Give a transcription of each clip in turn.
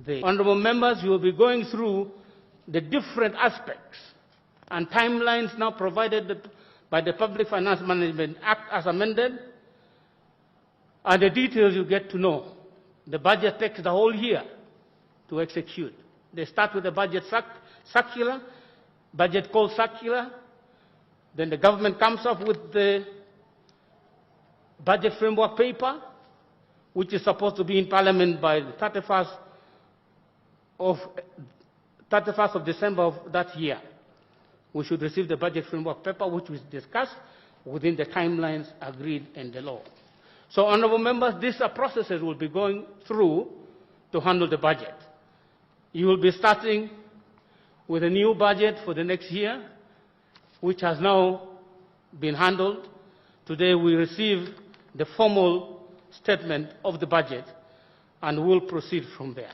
the honorable members, you will be going through the different aspects and timelines now provided by the Public Finance Management Act as amended, and the details you get to know. The budget takes the whole year to execute. They start with the budget circular, budget call circular, then the government comes up with the budget framework paper, which is supposed to be in Parliament by the 31st of December of that year. We should receive the budget framework paper, which was discussed within the timelines agreed in the law. So, honorable members, these are processes we'll be going through to handle the budget. You will be starting with a new budget for the next year, which has now been handled. Today we receive the formal statement of the budget, and we'll proceed from there.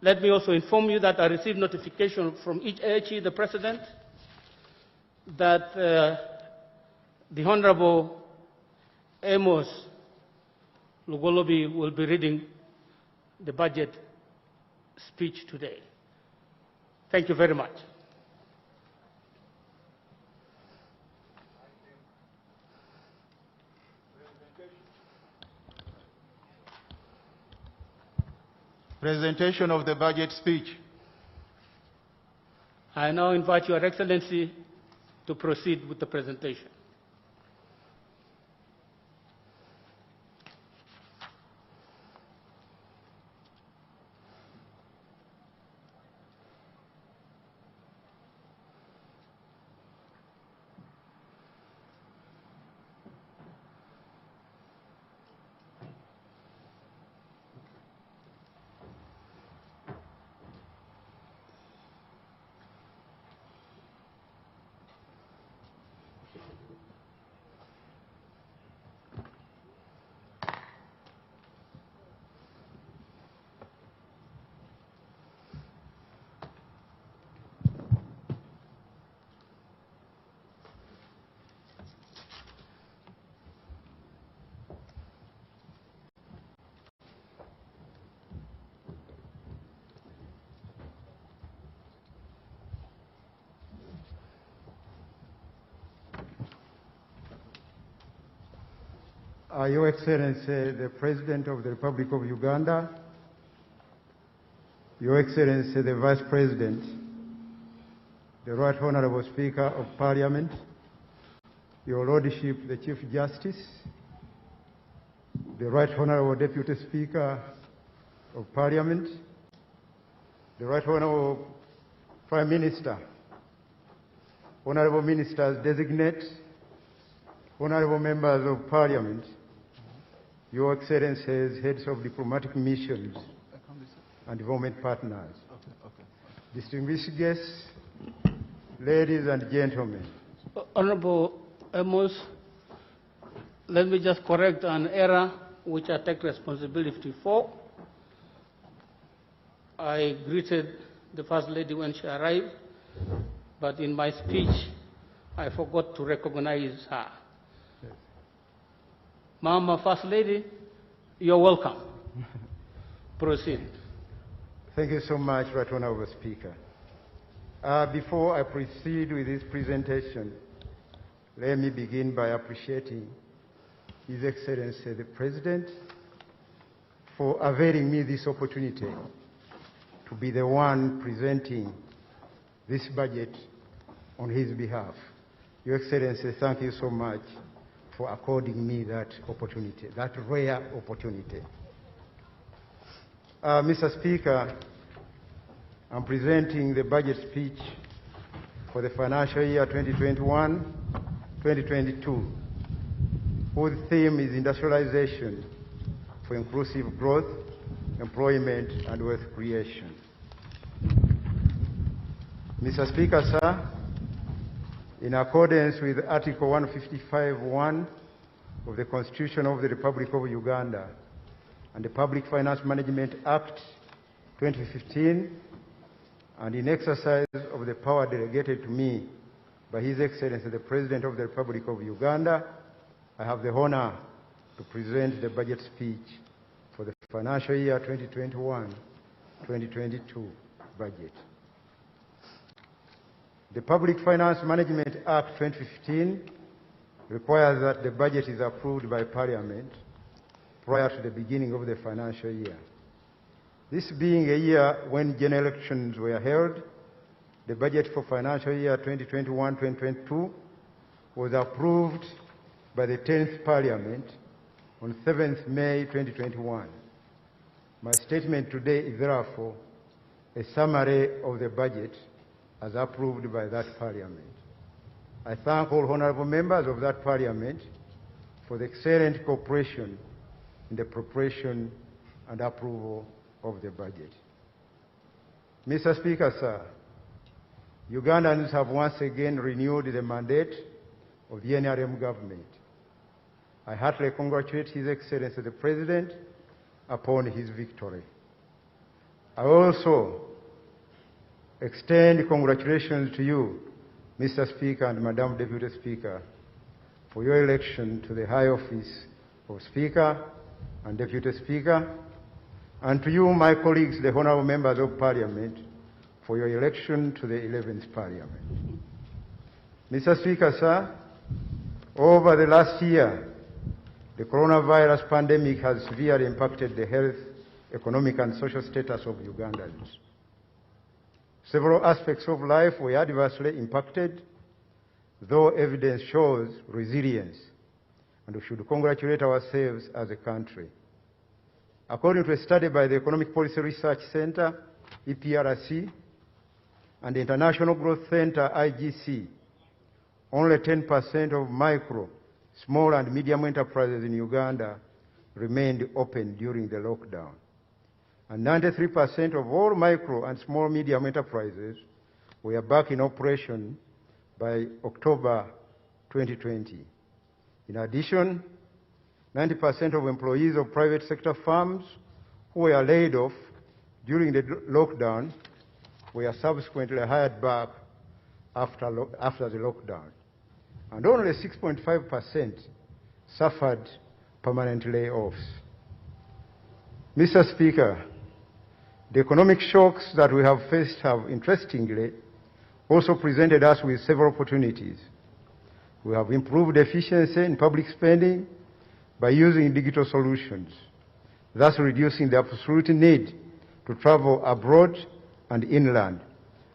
Let me also inform you that I received notification from HE, the President, that the Honorable Amos Lugolobi will be reading the budget speech today. Thank you very much. Presentation of the budget speech. I now invite Your Excellency to proceed with the presentation. Your Excellency, the President of the Republic of Uganda, Your Excellency, the Vice President, the Right Honorable Speaker of Parliament, Your Lordship, the Chief Justice, the Right Honorable Deputy Speaker of Parliament, the Right Honorable Prime Minister, Honorable Ministers Designate, Honorable Members of Parliament, Your Excellencies, Heads of Diplomatic Missions and Development Partners, distinguished guests, ladies and gentlemen. Honorable Amos, let me just correct an error which I take responsibility for. I greeted the First Lady when she arrived, but in my speech, I forgot to recognize her. Mama First Lady, you're welcome. Proceed. Thank you so much, Right Honorable Speaker. Before I proceed with this presentation, let me begin by appreciating His Excellency the President for availing me this opportunity to be the one presenting this budget on his behalf. Your Excellency, thank you so much for according me that opportunity, that rare opportunity. Mr. Speaker, I'm presenting the budget speech for the financial year 2021-2022, whose theme is industrialization for inclusive growth, employment, and wealth creation. Mr. Speaker, sir, in accordance with Article 155(1) of the Constitution of the Republic of Uganda and the Public Finance Management Act 2015, and in exercise of the power delegated to me by His Excellency the President of the Republic of Uganda, I have the honor to present the budget speech for the financial year 2022 budget. The Public Finance Management Act 2015 requires that the budget is approved by Parliament prior to the beginning of the financial year. This being a year when general elections were held, the budget for financial year 2021-2022 was approved by the 10th Parliament on 7th May 2021. My statement today is therefore a summary of the budget as approved by that Parliament. I thank all honourable members of that Parliament for the excellent cooperation in the preparation and approval of the budget. Mr. Speaker, sir, Ugandans have once again renewed the mandate of the NRM government. I heartily congratulate His Excellency the President upon his victory. I also extend congratulations to you, Mr. Speaker and Madam Deputy Speaker, for your election to the high office of Speaker and Deputy Speaker, and to you, my colleagues, the honourable members of Parliament, for your election to the 11th Parliament. Mr. Speaker, sir, over the last year, the coronavirus pandemic has severely impacted the health, economic and social status of Ugandans. Several aspects of life were adversely impacted, though evidence shows resilience, and we should congratulate ourselves as a country. According to a study by the Economic Policy Research Center, EPRC, and the International Growth Center, IGC, only 10% of micro, small and medium enterprises in Uganda remained open during the lockdown. And 93% of all micro and small medium enterprises were back in operation by October 2020. In addition, 90% of employees of private sector firms who were laid off during the lockdown were subsequently hired back after the lockdown. And only 6.5% suffered permanent layoffs. Mr. Speaker, the economic shocks that we have faced have, interestingly, also presented us with several opportunities. We have improved efficiency in public spending by using digital solutions, thus reducing the absolute need to travel abroad and inland,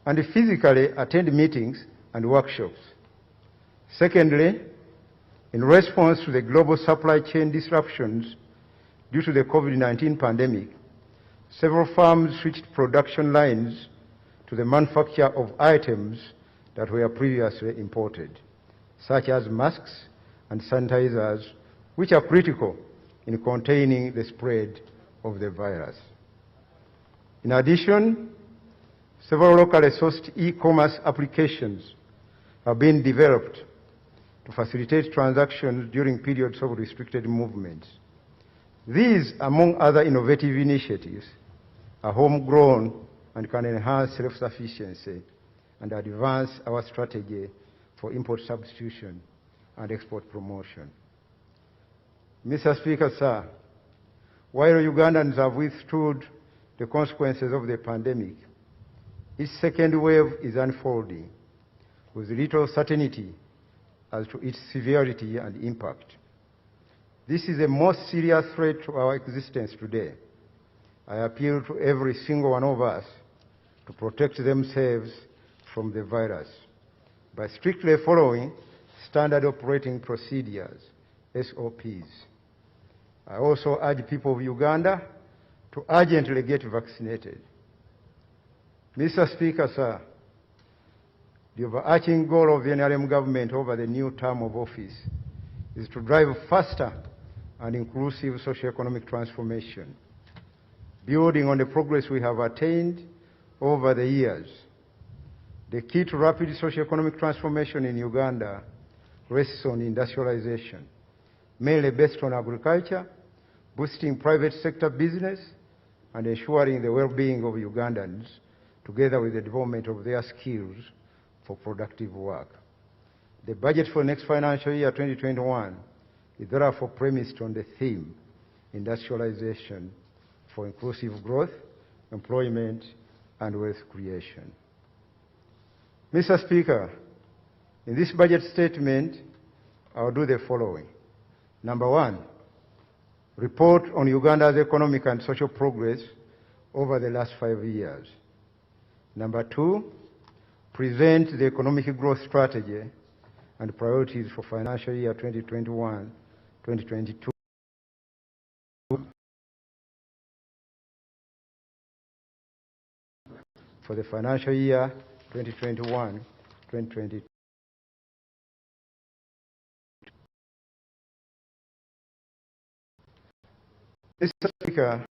and physically attend meetings and workshops. Secondly, in response to the global supply chain disruptions due to the COVID-19 pandemic, several firms switched production lines to the manufacture of items that were previously imported, such as masks and sanitizers, which are critical in containing the spread of the virus. In addition, several locally sourced e-commerce applications have been developed to facilitate transactions during periods of restricted movements. These, among other innovative initiatives, are homegrown and can enhance self-sufficiency and advance our strategy for import substitution and export promotion. Mr. Speaker, sir, while Ugandans have withstood the consequences of the pandemic, its second wave is unfolding with little certainty as to its severity and impact. This is the most serious threat to our existence today. I appeal to every single one of us to protect themselves from the virus by strictly following standard operating procedures, SOPs. I also urge people of Uganda to urgently get vaccinated. Mr. Speaker, sir, the overarching goal of the NRM government over the new term of office is to drive faster and inclusive socio-economic transformation, building on the progress we have attained over the years. The key to rapid socio-economic transformation in Uganda rests on industrialization, mainly based on agriculture, boosting private sector business, and ensuring the well-being of Ugandans, together with the development of their skills for productive work. The budget for next financial year, 2021, is therefore premised on the theme, industrialization for inclusive growth employment, and wealth creation. Mr. Speaker, in this budget statement, I will do the following. Number one, report on Uganda's economic and social progress over the last 5 years. Number two, present the economic growth strategy and priorities for financial year 2021-2022 for the financial year 2021-2022. Mr. Speaker,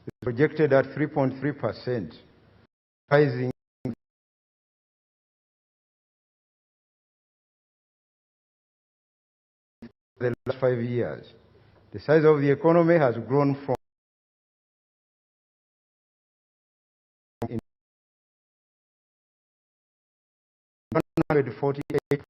is projected at 3.3%, rising the last 5 years. The size of the economy has grown from 148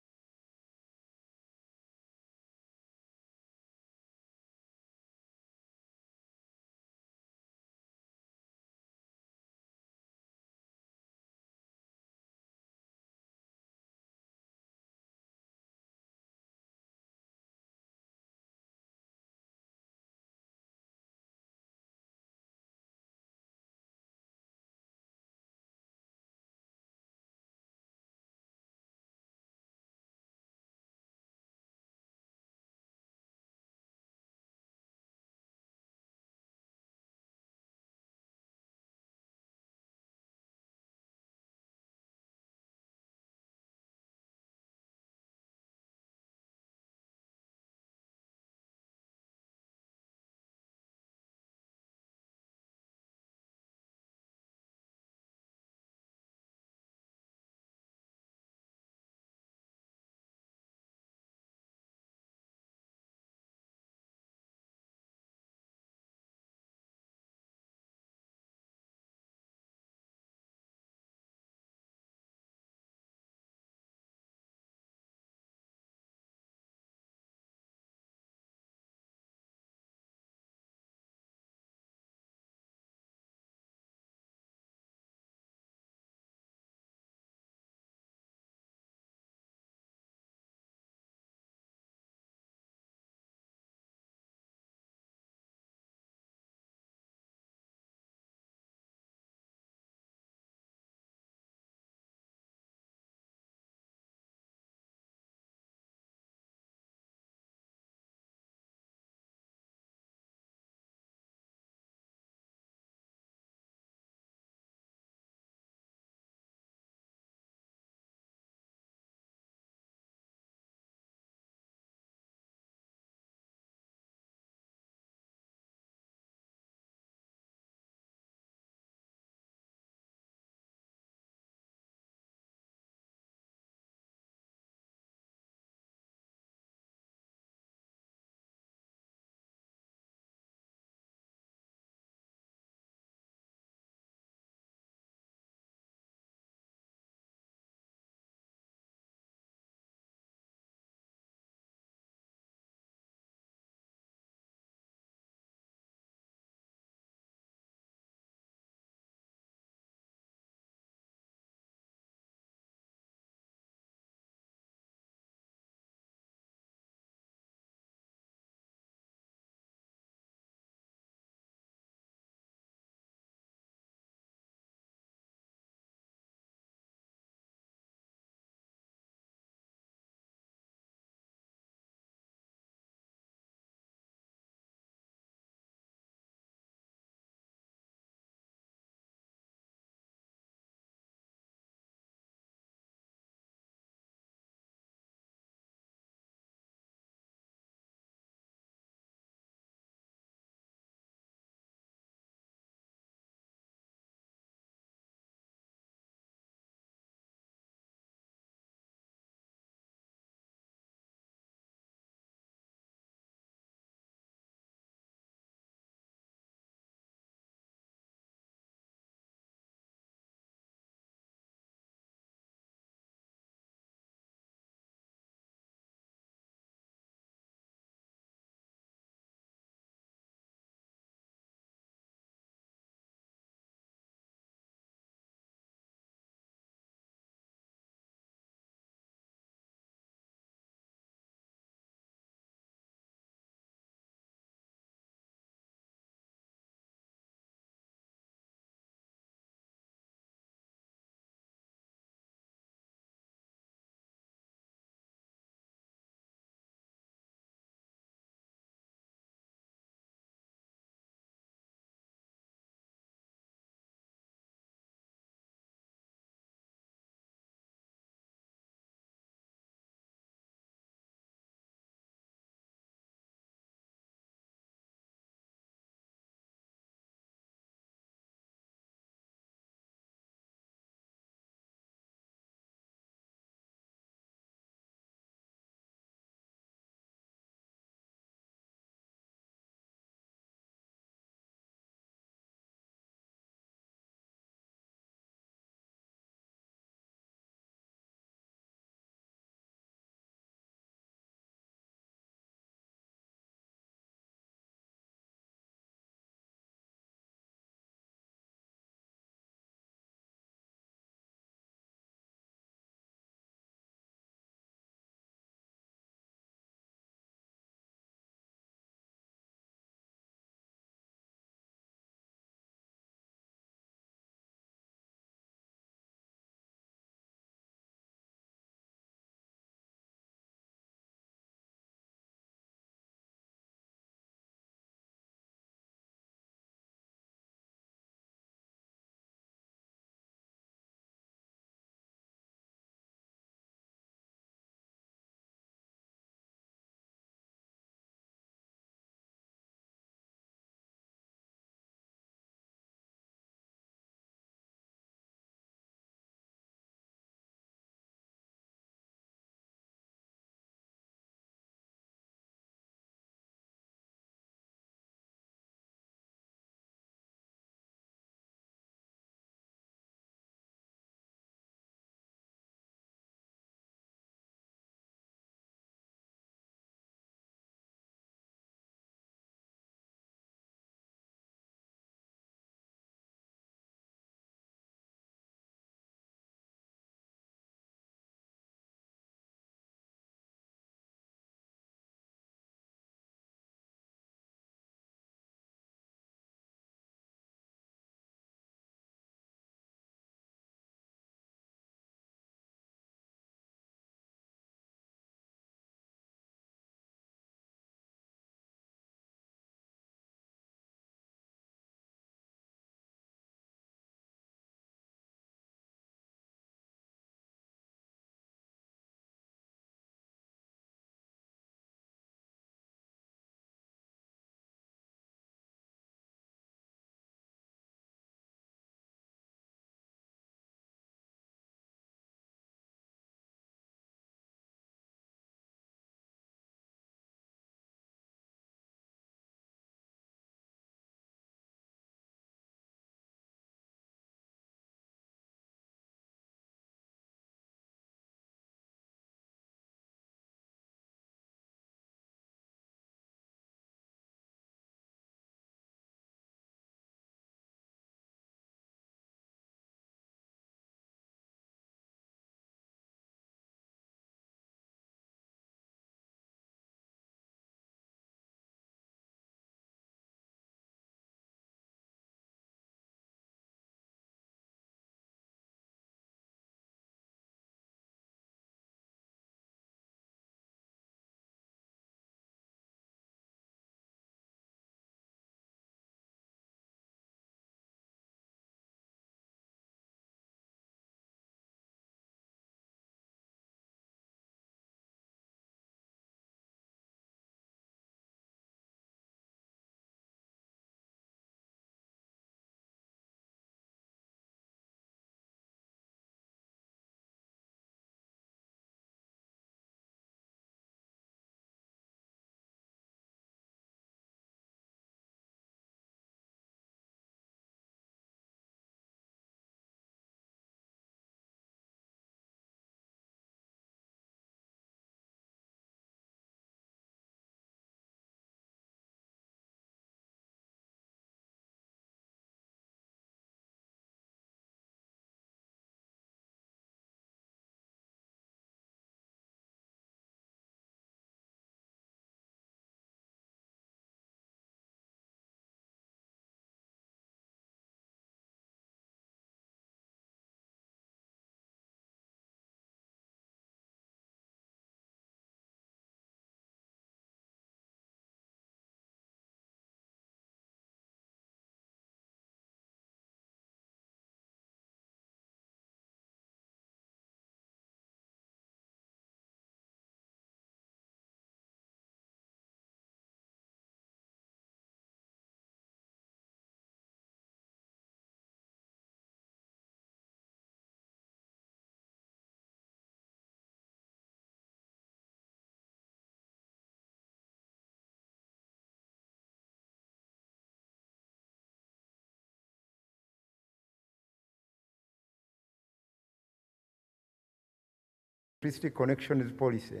electricity connections policy,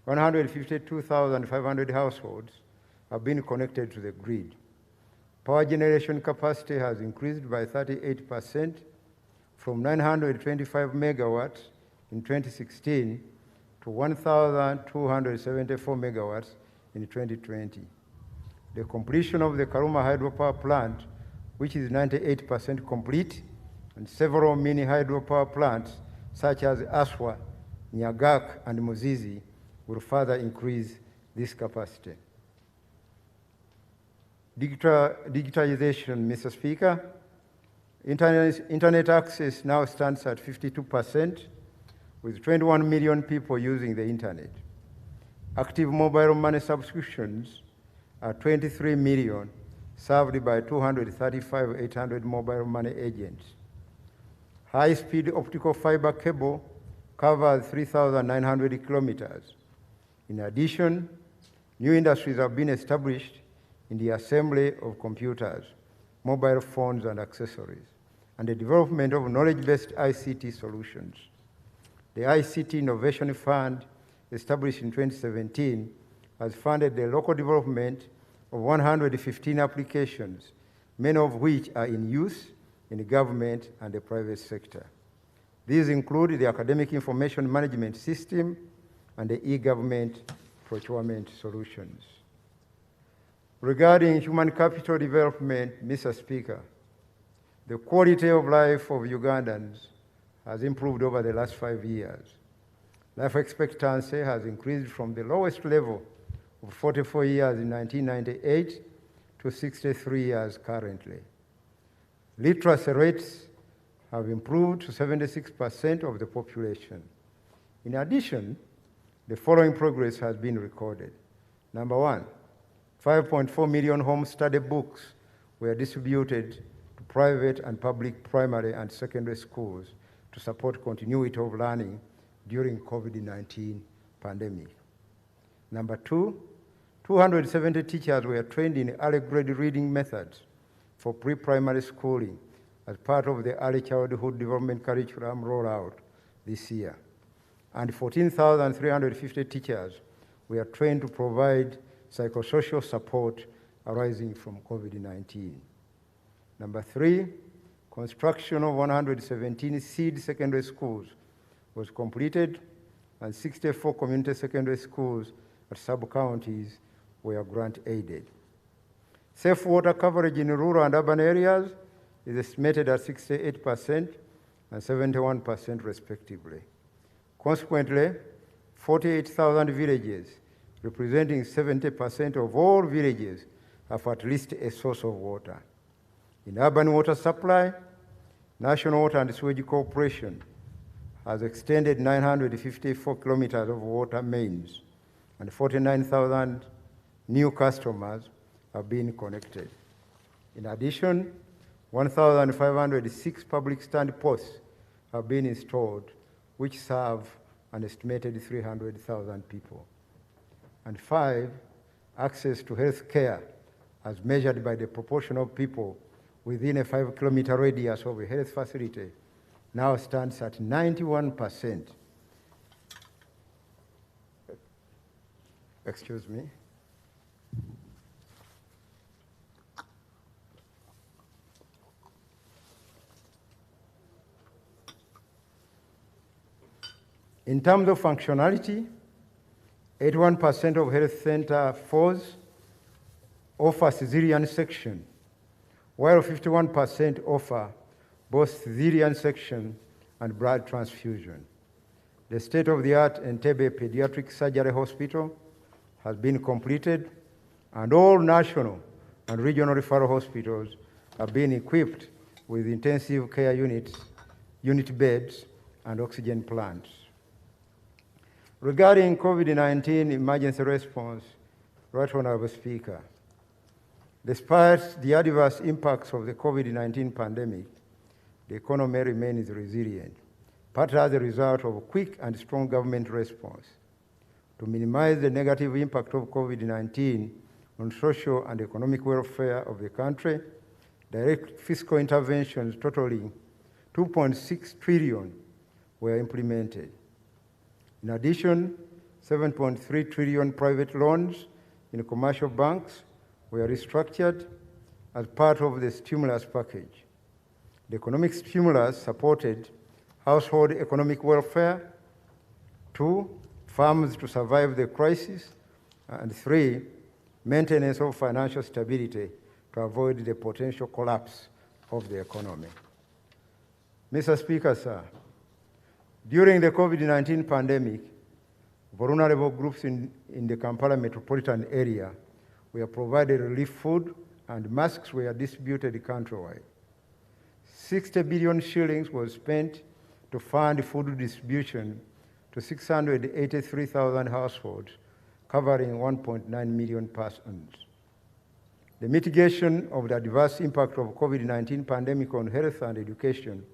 152,500 households have been connected to the grid. Power generation capacity has increased by 38% from 925 megawatts in 2016 to 1,274 megawatts in 2020. The completion of the Karuma hydropower plant, which is 98% complete, and several mini hydropower plants, such as Aswa, Nyagak, and Muzizi, will further increase this capacity. Digitalization, Mr. Speaker. Internet access now stands at 52%, with 21 million people using the internet. Active mobile money subscriptions are 23 million, served by 235,800 mobile money agents. High-speed optical fiber cable covers 3,900 kilometers. In addition, new industries have been established in the assembly of computers, mobile phones, and accessories, and the development of knowledge-based ICT solutions. The ICT Innovation Fund, established in 2017, has funded the local development of 115 applications, many of which are in use in the government and the private sector. These include the Academic Information Management System and the e-government procurement solutions. Regarding human capital development, Mr. Speaker, the quality of life of Ugandans has improved over the last 5 years. Life expectancy has increased from the lowest level of 44 years in 1998 to 63 years currently. Literacy rates have improved to 76% of the population. In addition, the following progress has been recorded. Number one, 5.4 million home study books were distributed to private and public primary and secondary schools to support continuity of learning during COVID-19 pandemic. Number two, 270 teachers were trained in early grade reading methods for pre-primary schooling as part of the early childhood development curriculum rollout this year. And 14,350 teachers were trained to provide psychosocial support arising from COVID-19. Number three, construction of 117 seed secondary schools was completed, and 64 community secondary schools at sub-counties were grant-aided. Safe water coverage in rural and urban areas is estimated at 68% and 71% respectively. Consequently, 48,000 villages, representing 70% of all villages, have at least a source of water. In urban water supply, National Water and Sewage Corporation has extended 954 kilometers of water mains, and 49,000 new customers have been connected. In addition, 1,506 public stand posts have been installed, which serve an estimated 300,000 people. And five, access to health care, as measured by the proportion of people within a 5-kilometer radius of a health facility, now stands at 91%. Excuse me. In terms of functionality, 81% of health center FOS offer cesarean section, while 51% offer both cesarean section and blood transfusion. The state-of-the-art Entebbe Pediatric Surgery Hospital has been completed, and all national and regional referral hospitals have been equipped with intensive care units, unit beds, and oxygen plants. Regarding COVID-19 emergency response, Right Honorable Speaker, despite the adverse impacts of the COVID-19 pandemic, the economy remains resilient, partly as a result of a quick and strong government response. To minimize the negative impact of COVID-19 on social and economic welfare of the country, direct fiscal interventions totaling 2.6 trillion were implemented. In addition, 7.3 trillion private loans in commercial banks were restructured as part of the stimulus package. The economic stimulus supported household economic welfare, 2, farms to survive the crisis, and 3, maintenance of financial stability to avoid the potential collapse of the economy. Mr. Speaker, sir, during the COVID-19 pandemic, vulnerable groups in the Kampala metropolitan area were provided relief food and masks were distributed countrywide. 60 billion shillings was spent to fund food distribution to 683,000 households, covering 1.9 million persons. The mitigation of the adverse impact of COVID-19 pandemic on health and education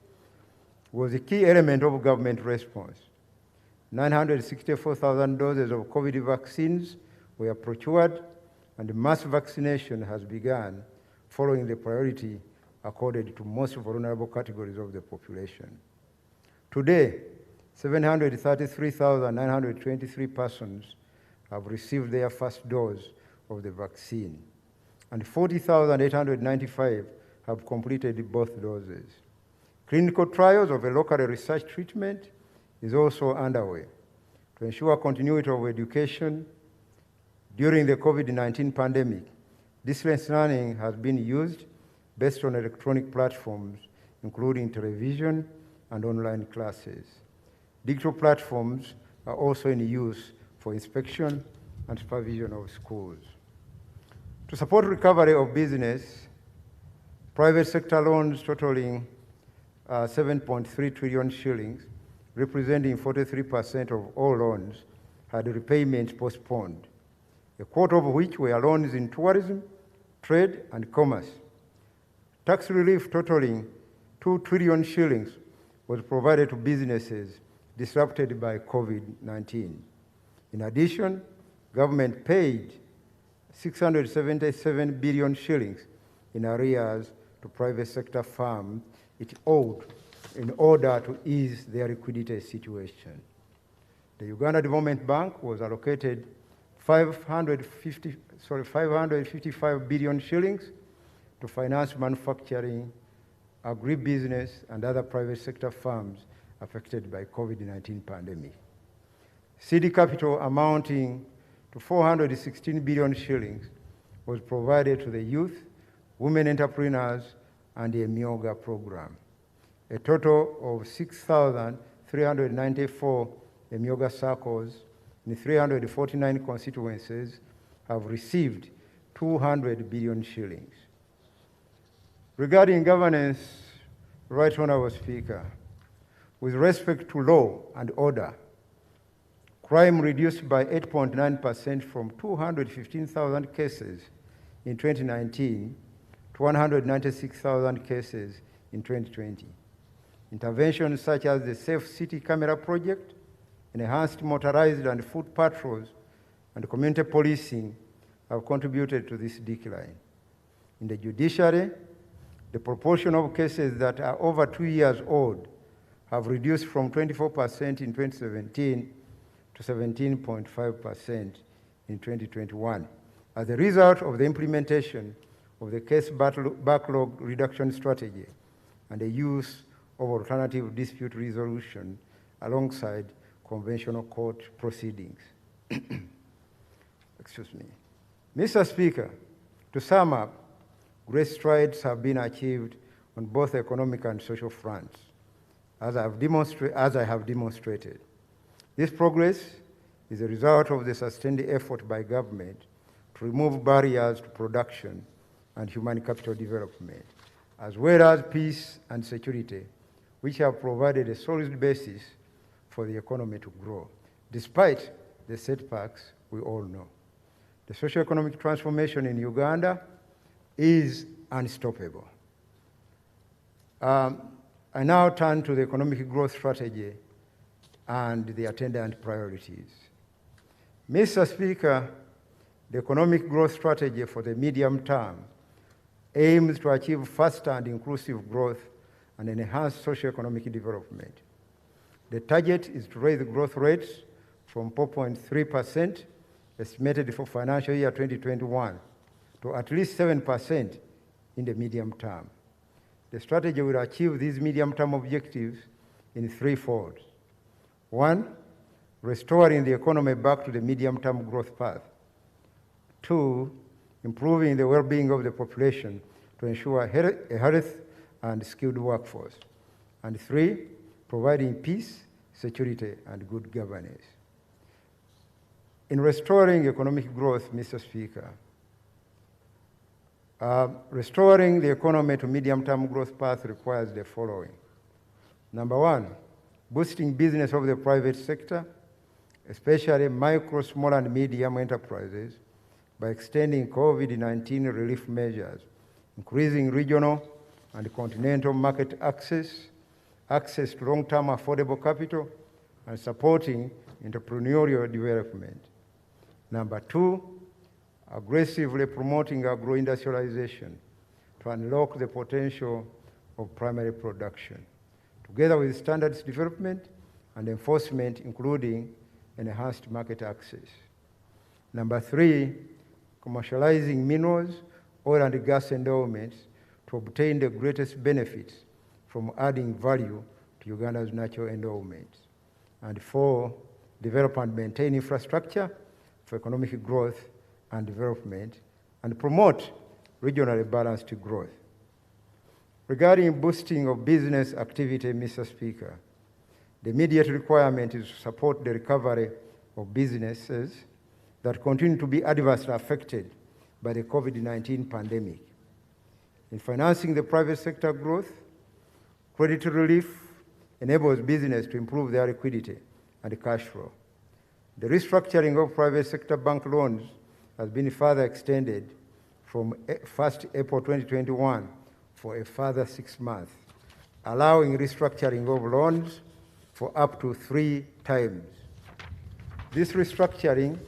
was a key element of government response. 964,000 doses of COVID vaccines were procured, and mass vaccination has begun following the priority accorded to most vulnerable categories of the population. Today, 733,923 persons have received their first dose of the vaccine, and 40,895 have completed both doses. Clinical trials of a locally researched treatment is also underway to ensure continuity of education. During the COVID-19 pandemic, distance learning has been used based on electronic platforms, including television and online classes. Digital platforms are also in use for inspection and supervision of schools. To support recovery of business, private sector loans totaling 7.3 trillion shillings, representing 43% of all loans, had repayments postponed, a quarter of which were loans in tourism, trade, and commerce. Tax relief totaling 2 trillion shillings was provided to businesses disrupted by COVID-19. In addition, government paid 677 billion shillings in arrears to private sector firms it owed in order to ease their liquidity situation. The Uganda Development Bank was allocated 555 billion shillings to finance manufacturing, agribusiness, and other private sector firms affected by COVID-19 pandemic. CD capital amounting to 416 billion shillings was provided to the youth, women entrepreneurs, and the Emyoga program. A total of 6,394 Emyoga circles in 349 constituencies have received 200 billion shillings. Regarding governance, Right Honourable Speaker, with respect to law and order, crime reduced by 8.9% from 215,000 cases in 2019 to 196,000 cases in 2020. Interventions such as the Safe City Camera Project, enhanced motorized and foot patrols, and community policing have contributed to this decline. In the judiciary, the proportion of cases that are over 2 years old have reduced from 24% in 2017 to 17.5% in 2021 as a result of the implementation of the case backlog reduction strategy and the use of alternative dispute resolution alongside conventional court proceedings. Excuse me. Mr. Speaker, to sum up, great strides have been achieved on both economic and social fronts, as I have demonstrated. This progress is a result of the sustained effort by government to remove barriers to production and human capital development, as well as peace and security, which have provided a solid basis for the economy to grow, despite the setbacks we all know. The socio-economic transformation in Uganda is unstoppable. I now turn to the economic growth strategy and the attendant priorities. Mr. Speaker, the economic growth strategy for the medium term aims to achieve faster and inclusive growth and enhance socio-economic development. The target is to raise growth rates from 4.3% estimated for financial year 2021 to at least 7% in the medium term. The strategy will achieve these medium-term objectives in threefold. One, restoring the economy back to the medium-term growth path. Two, improving the well-being of the population to ensure a healthy and skilled workforce. And three, providing peace, security, and good governance. In restoring economic growth, Mr. Speaker, restoring the economy to medium-term growth path requires the following. Number one, boosting business of the private sector, especially micro, small, and medium enterprises, by extending COVID-19 relief measures, increasing regional and continental market access, access to long-term affordable capital, and supporting entrepreneurial development. Number two, aggressively promoting agro-industrialization to unlock the potential of primary production, together with standards development and enforcement, including enhanced market access. Number three, commercializing minerals, oil and gas endowments to obtain the greatest benefits from adding value to Uganda's natural endowments. And four, develop and maintain infrastructure for economic growth and development, and promote regionally balanced growth. Regarding boosting of business activity, Mr. Speaker, the immediate requirement is to support the recovery of businesses that continue to be adversely affected by the COVID-19 pandemic. In financing the private sector growth, credit relief enables business to improve their liquidity and cash flow. The restructuring of private sector bank loans has been further extended from 1st April 2021 for a further 6 months, allowing restructuring of loans for up to 3 times. This restructuring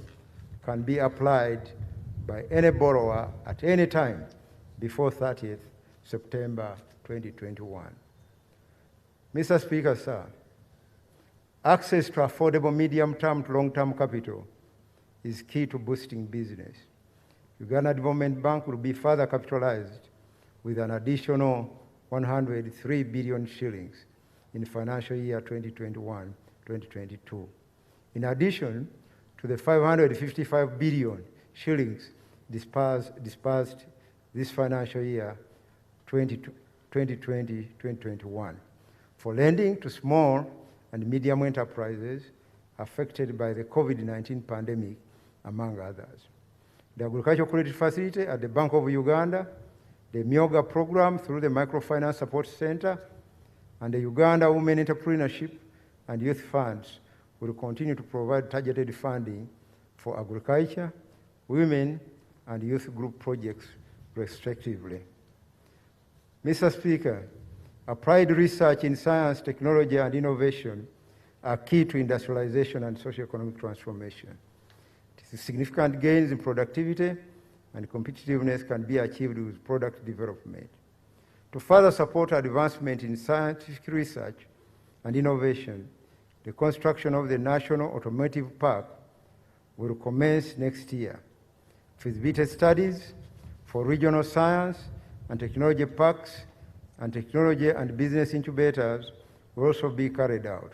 can be applied by any borrower at any time before 30th September 2021. Mr. Speaker, sir, access to affordable medium-term to long-term capital is key to boosting business. Uganda Development Bank will be further capitalized with an additional 103 billion shillings in financial year 2021-2022. In addition to the 555 billion shillings dispersed this financial year 2020-2021 for lending to small and medium enterprises affected by the COVID-19 pandemic, among others. The Agricultural Credit Facility at the Bank of Uganda, the Myoga program through the Microfinance Support Center, and the Uganda Women Entrepreneurship and Youth Funds will continue to provide targeted funding for agriculture, women, and youth group projects, respectively. Mr. Speaker, applied research in science, technology, and innovation are key to industrialization and socio-economic transformation. Significant gains in productivity and competitiveness can be achieved with product development. To further support advancement in scientific research and innovation, the construction of the National Automotive Park will commence next year. Feasibility studies for regional science and technology parks and technology and business incubators will also be carried out.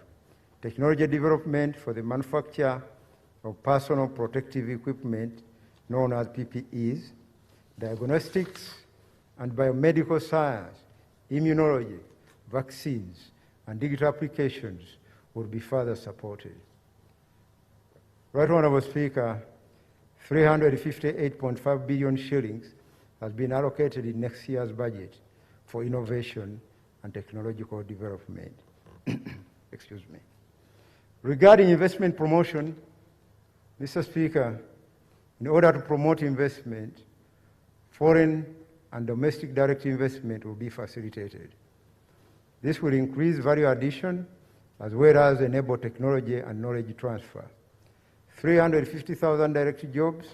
Technology development for the manufacture of personal protective equipment known as PPEs, diagnostics and biomedical science, immunology, vaccines, and digital applications will be further supported. Right Honourable Speaker, 358.5 billion shillings has been allocated in next year's budget for innovation and technological development. Excuse me. Regarding investment promotion, Mr. Speaker, in order to promote investment, foreign and domestic direct investment will be facilitated. This will increase value addition as well as enable technology and knowledge transfer. 350,000 direct jobs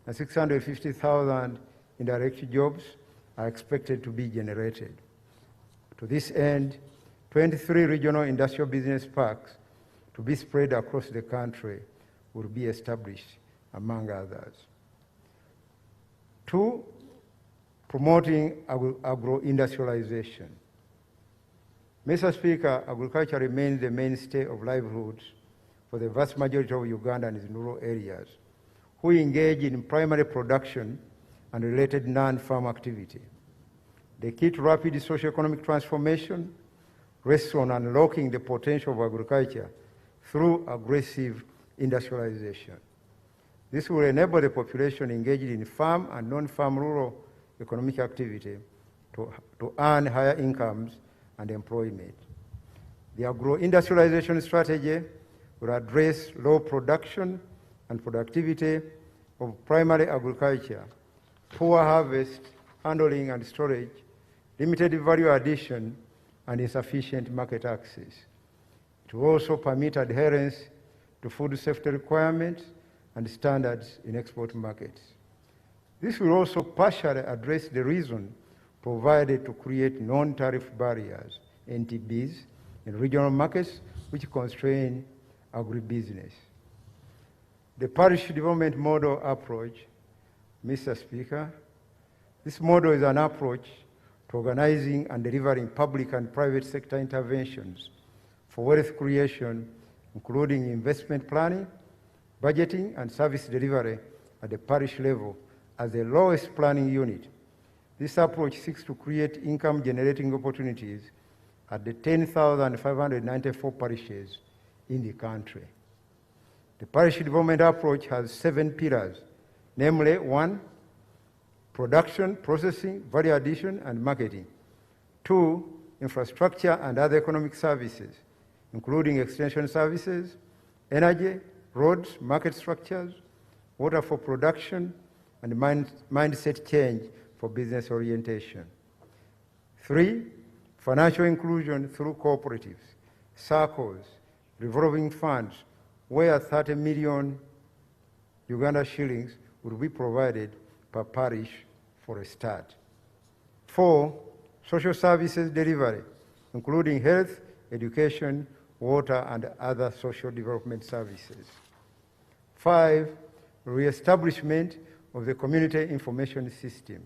and 650,000 indirect jobs are expected to be generated. To this end, 23 regional industrial business parks to be spread across the country will be established, among others. 2, promoting agro-industrialization. Mr. Speaker, agriculture remains the mainstay of livelihoods for the vast majority of Ugandans in rural areas who engage in primary production and related non-farm activity. The key to rapid socio-economic transformation rests on unlocking the potential of agriculture through aggressive industrialization. This will enable the population engaged in farm and non-farm rural economic activity to earn higher incomes and employment. The agro-industrialization strategy will address low production and productivity of primary agriculture, poor harvest, handling and storage, limited value addition, and insufficient market access. It will also permit adherence to food safety requirements and standards in export markets. This will also partially address the reason provided to create non-tariff barriers, NTBs, in regional markets which constrain agribusiness. The parish development model approach, Mr. Speaker, this model is an approach to organizing and delivering public and private sector interventions for wealth creation, including investment planning, budgeting, and service delivery at the parish level as the lowest planning unit. This approach seeks to create income-generating opportunities at the 10,594 parishes in the country. The parish development approach has 7 pillars, namely 1, production, processing, value addition, and marketing. 2, infrastructure and other economic services, including extension services, energy, roads, market structures, water for production, and mindset change for business orientation. 3, financial inclusion through cooperatives, circles, revolving funds, where 30 million Uganda shillings will be provided per parish for a start. 4, social services delivery, including health, education, water, and other social development services. 5, re-establishment of the community information system.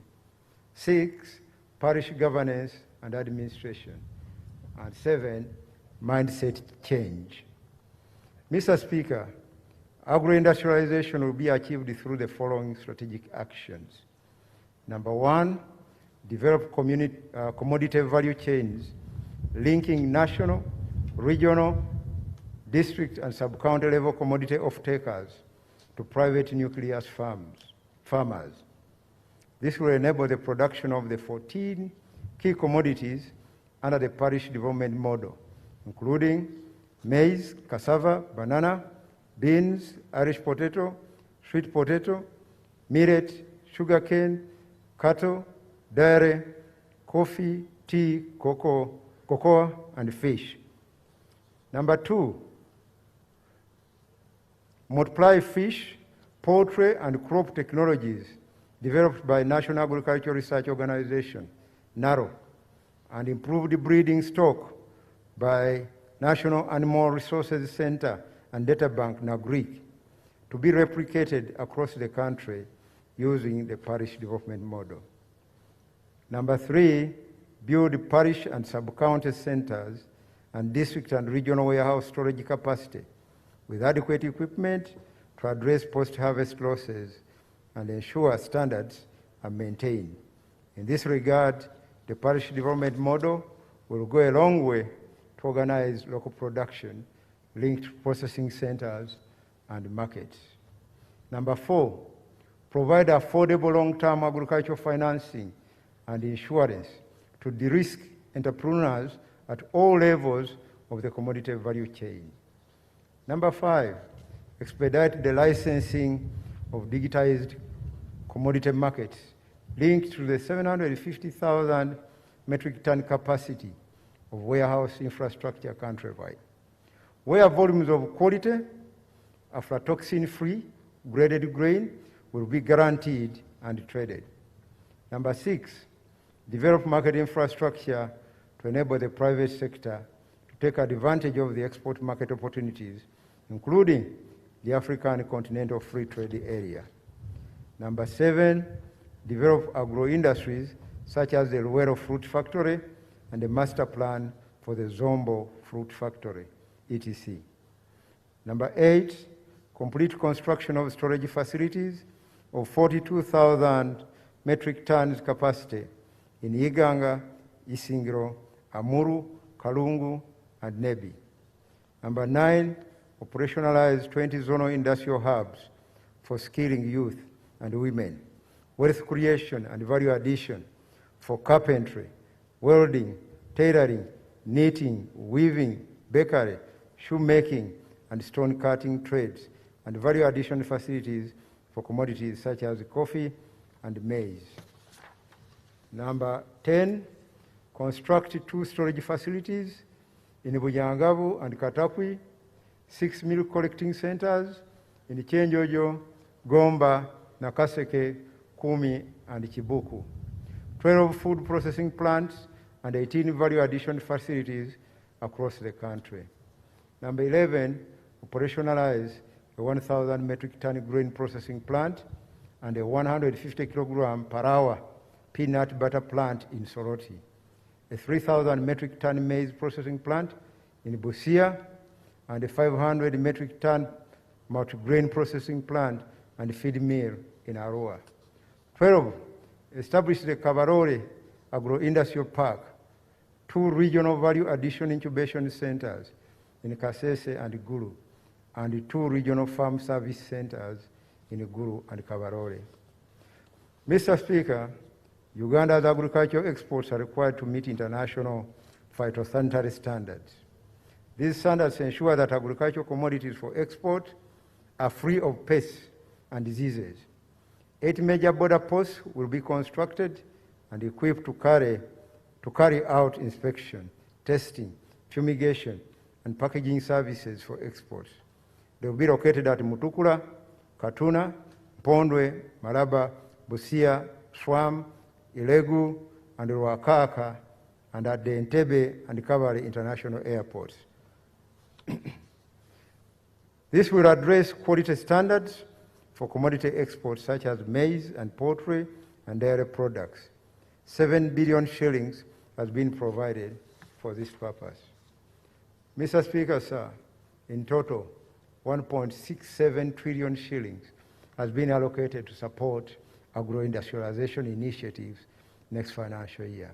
6, parish governance and administration. And 7, mindset change. Mr. Speaker, agro-industrialization will be achieved through the following strategic actions. Number 1, develop commodity value chains linking national, regional, district, and sub-county level commodity off-takers to private nucleus farmers. This will enable the production of the 14 key commodities under the parish development model, including maize, cassava, banana, beans, Irish potato, sweet potato, millet, sugarcane, cattle, dairy, coffee, tea, cocoa, and fish. Number 2, multiply fish, poultry, and crop technologies developed by National Agricultural Research Organization, NARO, and improved breeding stock by National Animal Resources Center and Data Bank, NAGRIC, to be replicated across the country using the parish development model. Number 3, build parish and sub-county centers and district and regional warehouse storage capacity with adequate equipment to address post-harvest losses and ensure standards are maintained. In this regard, the parish development model will go a long way to organize local production linked to processing centers and markets. Number 4, provide affordable long-term agricultural financing and insurance to de-risk entrepreneurs at all levels of the commodity value chain. Number 5, expedite the licensing of digitized commodity markets linked to the 750,000 metric ton capacity of warehouse infrastructure countrywide, where volumes of quality, aflatoxin-free, graded grain will be guaranteed and traded. Number 6, develop market infrastructure to enable the private sector to take advantage of the export market opportunities, including the African Continental Free Trade Area. Number 7, develop agro-industries such as the Luero Fruit Factory and the master plan for the Zombo Fruit Factory, etc. Number 8, complete construction of storage facilities of 42,000 metric tons capacity in Iganga, Isingiro, Amuru, Kalungu, and Nebi. Number 9, operationalize 20 zonal industrial hubs for skilling youth and women, wealth creation and value addition for carpentry, welding, tailoring, knitting, weaving, bakery, shoemaking, and stone cutting trades, and value addition facilities for commodities such as coffee and maize. Number 10, construct 2 storage facilities in Bujangavu and Katapui, 6 milk collecting centers in Chenjojo, Gomba, Nakaseke, Kumi, and Chibuku, 12 food processing plants, and 18 value addition facilities across the country. Number 11, operationalize a 1,000 metric ton grain processing plant and a 150 kilogram per hour peanut butter plant in Soroti, a 3,000 metric ton maize processing plant in Busia, and a 500 metric ton multi-grain processing plant and feed mill in Arua. 12, establish the Kabarore Agro-Industrial Park, 2 regional value addition incubation centers in Kasese and Gulu, and 2 regional farm service centers in Gulu and Kabarore. Mr. Speaker, Uganda's agricultural exports are required to meet international phytosanitary standards. These standards ensure that agricultural commodities for export are free of pests and diseases. 8 major border posts will be constructed and equipped to carry out inspection, testing, fumigation, and packaging services for exports. They will be located at Mutukula, Katuna, Pondwe, Maraba, Busia, Swam, Ilegu, and Ruakaka, and at the Entebbe and Kabale international airports. This will address quality standards for commodity exports such as maize and poultry and dairy products. 7 billion shillings has been provided for this purpose. Mr. Speaker, sir, in total, 1.67 trillion shillings has been allocated to support agro-industrialization initiatives next financial year.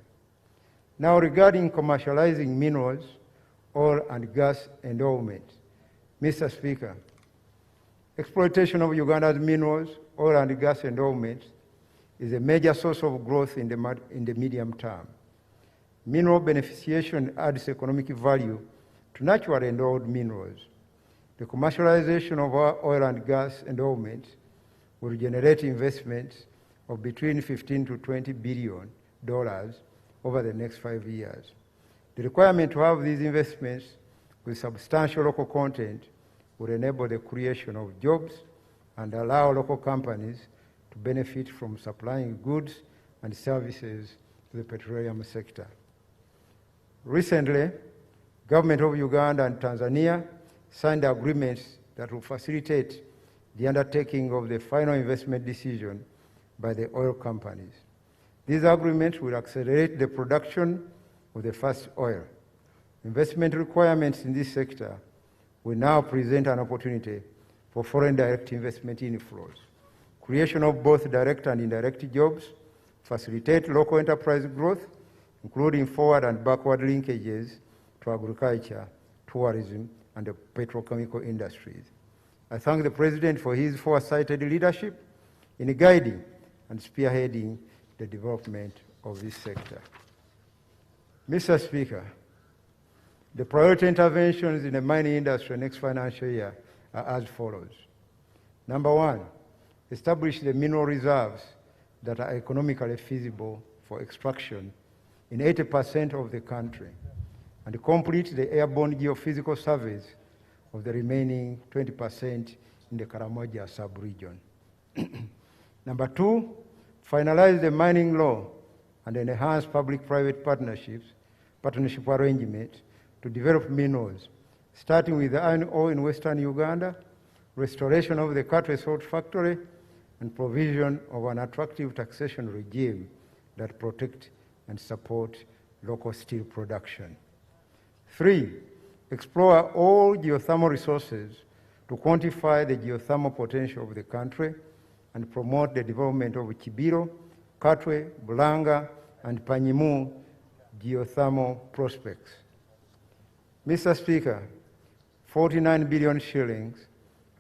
Now, regarding commercializing minerals, oil and gas endowment, Mr. Speaker, exploitation of Uganda's minerals, oil and gas endowments is a major source of growth in the medium term. Mineral beneficiation adds economic value to naturally endowed minerals. The commercialization of our oil and gas endowments will generate investments of between $15 to $20 billion over the next 5 years. The requirement to have these investments with substantial local content will enable the creation of jobs and allow local companies to benefit from supplying goods and services to the petroleum sector. Recently, Government of Uganda and Tanzania signed agreements that will facilitate the undertaking of the final investment decision by the oil companies. These agreements will accelerate the production of the first oil. Investment requirements in this sector will now present an opportunity for foreign direct investment inflows. Creation of both direct and indirect jobs, facilitate local enterprise growth, including forward and backward linkages to agriculture, tourism, and the petrochemical industries. I thank the President for his foresighted leadership in guiding and spearheading the development of this sector. Mr. Speaker, the priority interventions in the mining industry next financial year are as follows. Number 1, establish the mineral reserves that are economically feasible for extraction in 80% of the country, and complete the airborne geophysical surveys of the remaining 20% in the Karamoja sub-region. Number 2, finalize the mining law and enhance public-private partnership arrangements to develop minerals, starting with the iron ore in Western Uganda, restoration of the Katwe salt factory, and provision of an attractive taxation regime that protect and support local steel production. 3, explore all geothermal resources to quantify the geothermal potential of the country and promote the development of Kibiro, Katwe, Bulanga, and Panyimu geothermal prospects. Mr. Speaker, 49 billion shillings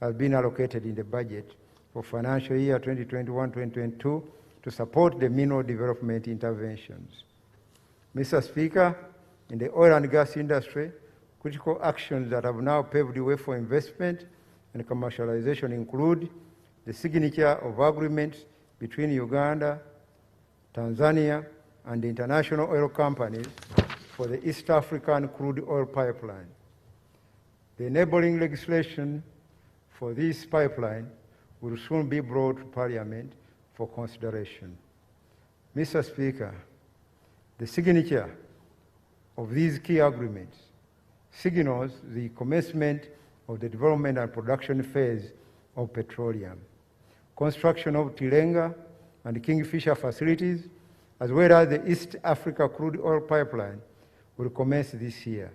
has been allocated in the budget for financial year 2021-2022 to support the mineral development interventions. Mr. Speaker, in the oil and gas industry, critical actions that have now paved the way for investment and commercialization include the signature of agreements between Uganda, Tanzania, and the international oil companies for the East African crude oil pipeline. The enabling legislation for this pipeline will soon be brought to Parliament for consideration. Mr. Speaker, the signature of these key agreements signals the commencement of the development and production phase of petroleum. Construction of Tilenga and Kingfisher facilities, as well as the East Africa crude oil pipeline, will commence this year,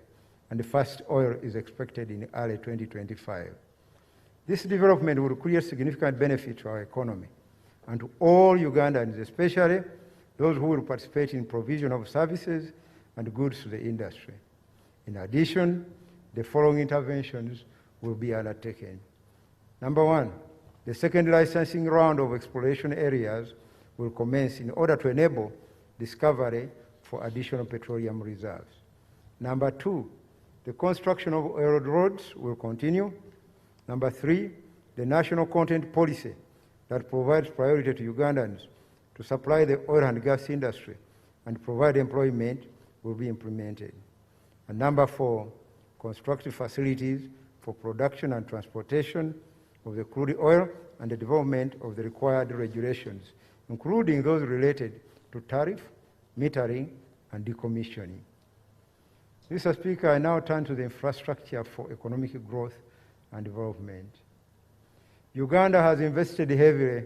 and the first oil is expected in early 2025. This development will create significant benefit to our economy and to all Ugandans, especially those who will participate in provision of services and goods to the industry. In addition, the following interventions will be undertaken. Number 1, the second licensing round of exploration areas will commence in order to enable discovery for additional petroleum reserves. Number 2, the construction of oil roads will continue. Number 3, the national content policy that provides priority to Ugandans to supply the oil and gas industry and provide employment will be implemented. And number 4, constructive facilities for production and transportation of the crude oil and the development of the required regulations, including those related to tariff, metering, and decommissioning. Mr. Speaker, I now turn to the infrastructure for economic growth and development. Uganda has invested heavily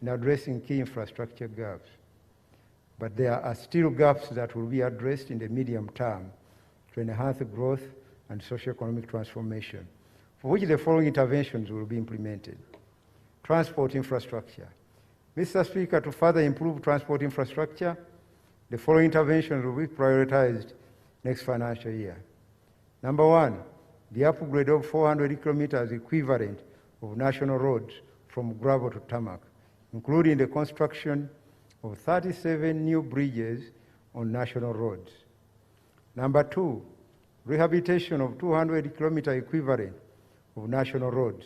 in addressing key infrastructure gaps, but there are still gaps that will be addressed in the medium term to enhance growth and socio-economic transformation, for which the following interventions will be implemented. Transport infrastructure. Mr. Speaker, to further improve transport infrastructure, the following interventions will be prioritized next financial year. Number 1, the upgrade of 400 kilometers equivalent of national roads from gravel to tarmac, including the construction of 37 new bridges on national roads. Number 2, rehabilitation of 200 kilometer equivalent of national roads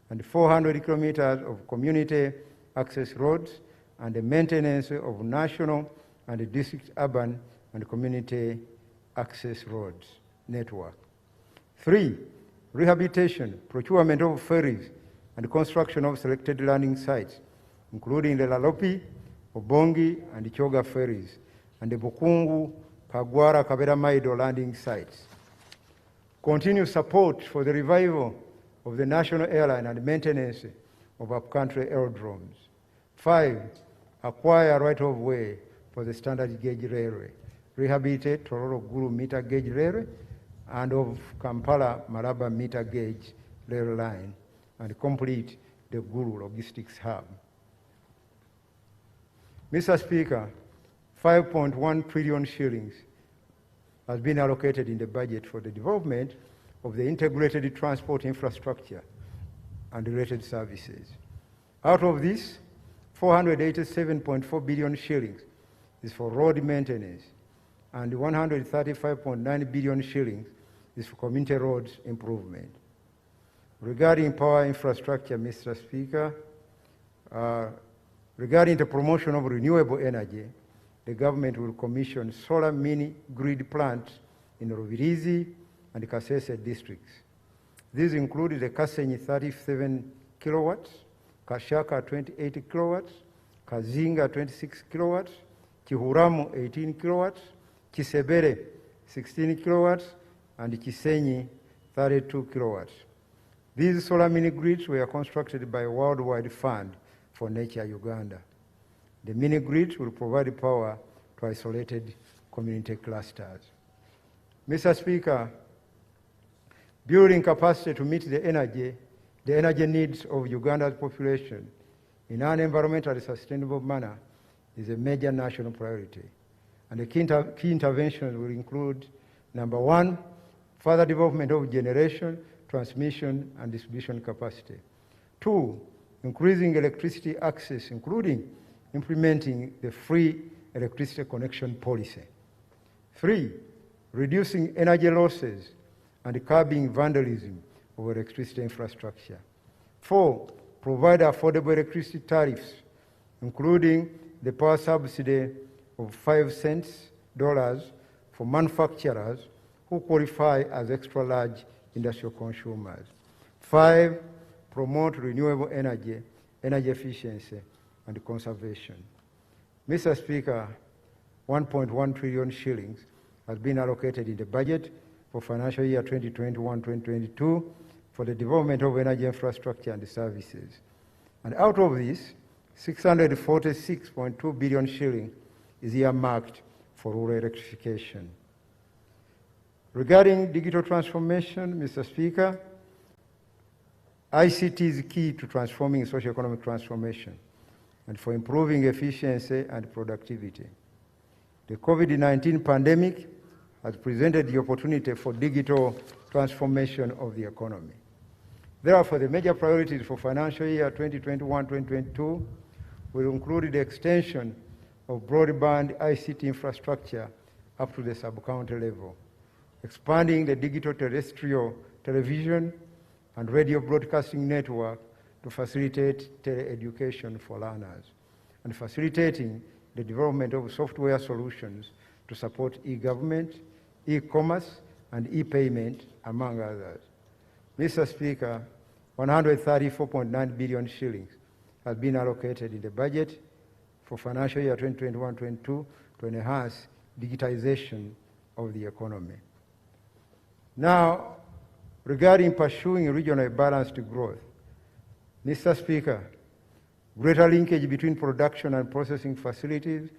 and 400 kilometers of community access roads and the maintenance of national and district urban and community access roads network. 3, rehabilitation, procurement of ferries, and construction of selected landing sites, including the Lalopi, Obongi, and Choga ferries, and the Bukungu, Kagwara, Kabera Maido landing sites. Continue support for the revival of the national airline and maintenance of upcountry aerodromes. 5, acquire right-of-way for the standard gauge railway, rehabilitate Tororo Gulu meter gauge railway, and of Kampala Maraba meter gauge rail line, and complete the Gulu logistics hub. Mr. Speaker, 5.1 trillion shillings has been allocated in the budget for the development of the integrated transport infrastructure and related services. Out of this, 487.4 billion shillings is for road maintenance, and 135.9 billion shillings is for community roads improvement. Regarding power infrastructure, Mr. Speaker, regarding the promotion of renewable energy, the government will commission solar mini grid plants in Rubirizi and Kasese districts. These include the Kasenyi 37 kilowatts, Kashaka 28 kilowatts, Kazinga 26 kilowatts, Kihuramu 18 kilowatts, Kisebere 16 kilowatts, and Kisenyi 32 kilowatts. These solar mini-grids were constructed by a worldwide fund for nature Uganda. The mini-grids will provide power to isolated community clusters. Mr. Speaker, building capacity to meet the energy needs of Uganda's population in an environmentally sustainable manner is a major national priority. And the key interventions will include, number one, further development of generation, transmission, and distribution capacity. Two, increasing electricity access, including implementing the free electricity connection policy. Three, reducing energy losses and curbing vandalism of electricity infrastructure. Four, provide affordable electricity tariffs, including the power subsidy of 5 cents for manufacturers who qualify as extra-large industrial consumers. Five, promote renewable energy, energy efficiency, and conservation. Mr. Speaker, 1.1 trillion shillings has been allocated in the budget for financial year 2021-2022 for the development of energy infrastructure and services. And out of this, 646.2 billion shillings is earmarked for rural electrification. Regarding digital transformation, Mr. Speaker, ICT is key to transforming socio-economic transformation and for improving efficiency and productivity. The COVID-19 pandemic has presented the opportunity for digital transformation of the economy. Therefore, the major priorities for financial year 2021-2022 will include the extension of broadband ICT infrastructure up to the sub-county level, expanding the digital terrestrial television and radio broadcasting network to facilitate tele-education for learners, and facilitating the development of software solutions to support e-government, e-commerce, and e-payment, among others. Mr. Speaker, 134.9 billion shillings has been allocated in the budget for financial year 2021-22 to enhance digitization of the economy. Now, regarding pursuing regional balanced growth, Mr. Speaker, greater linkage between production and processing facilities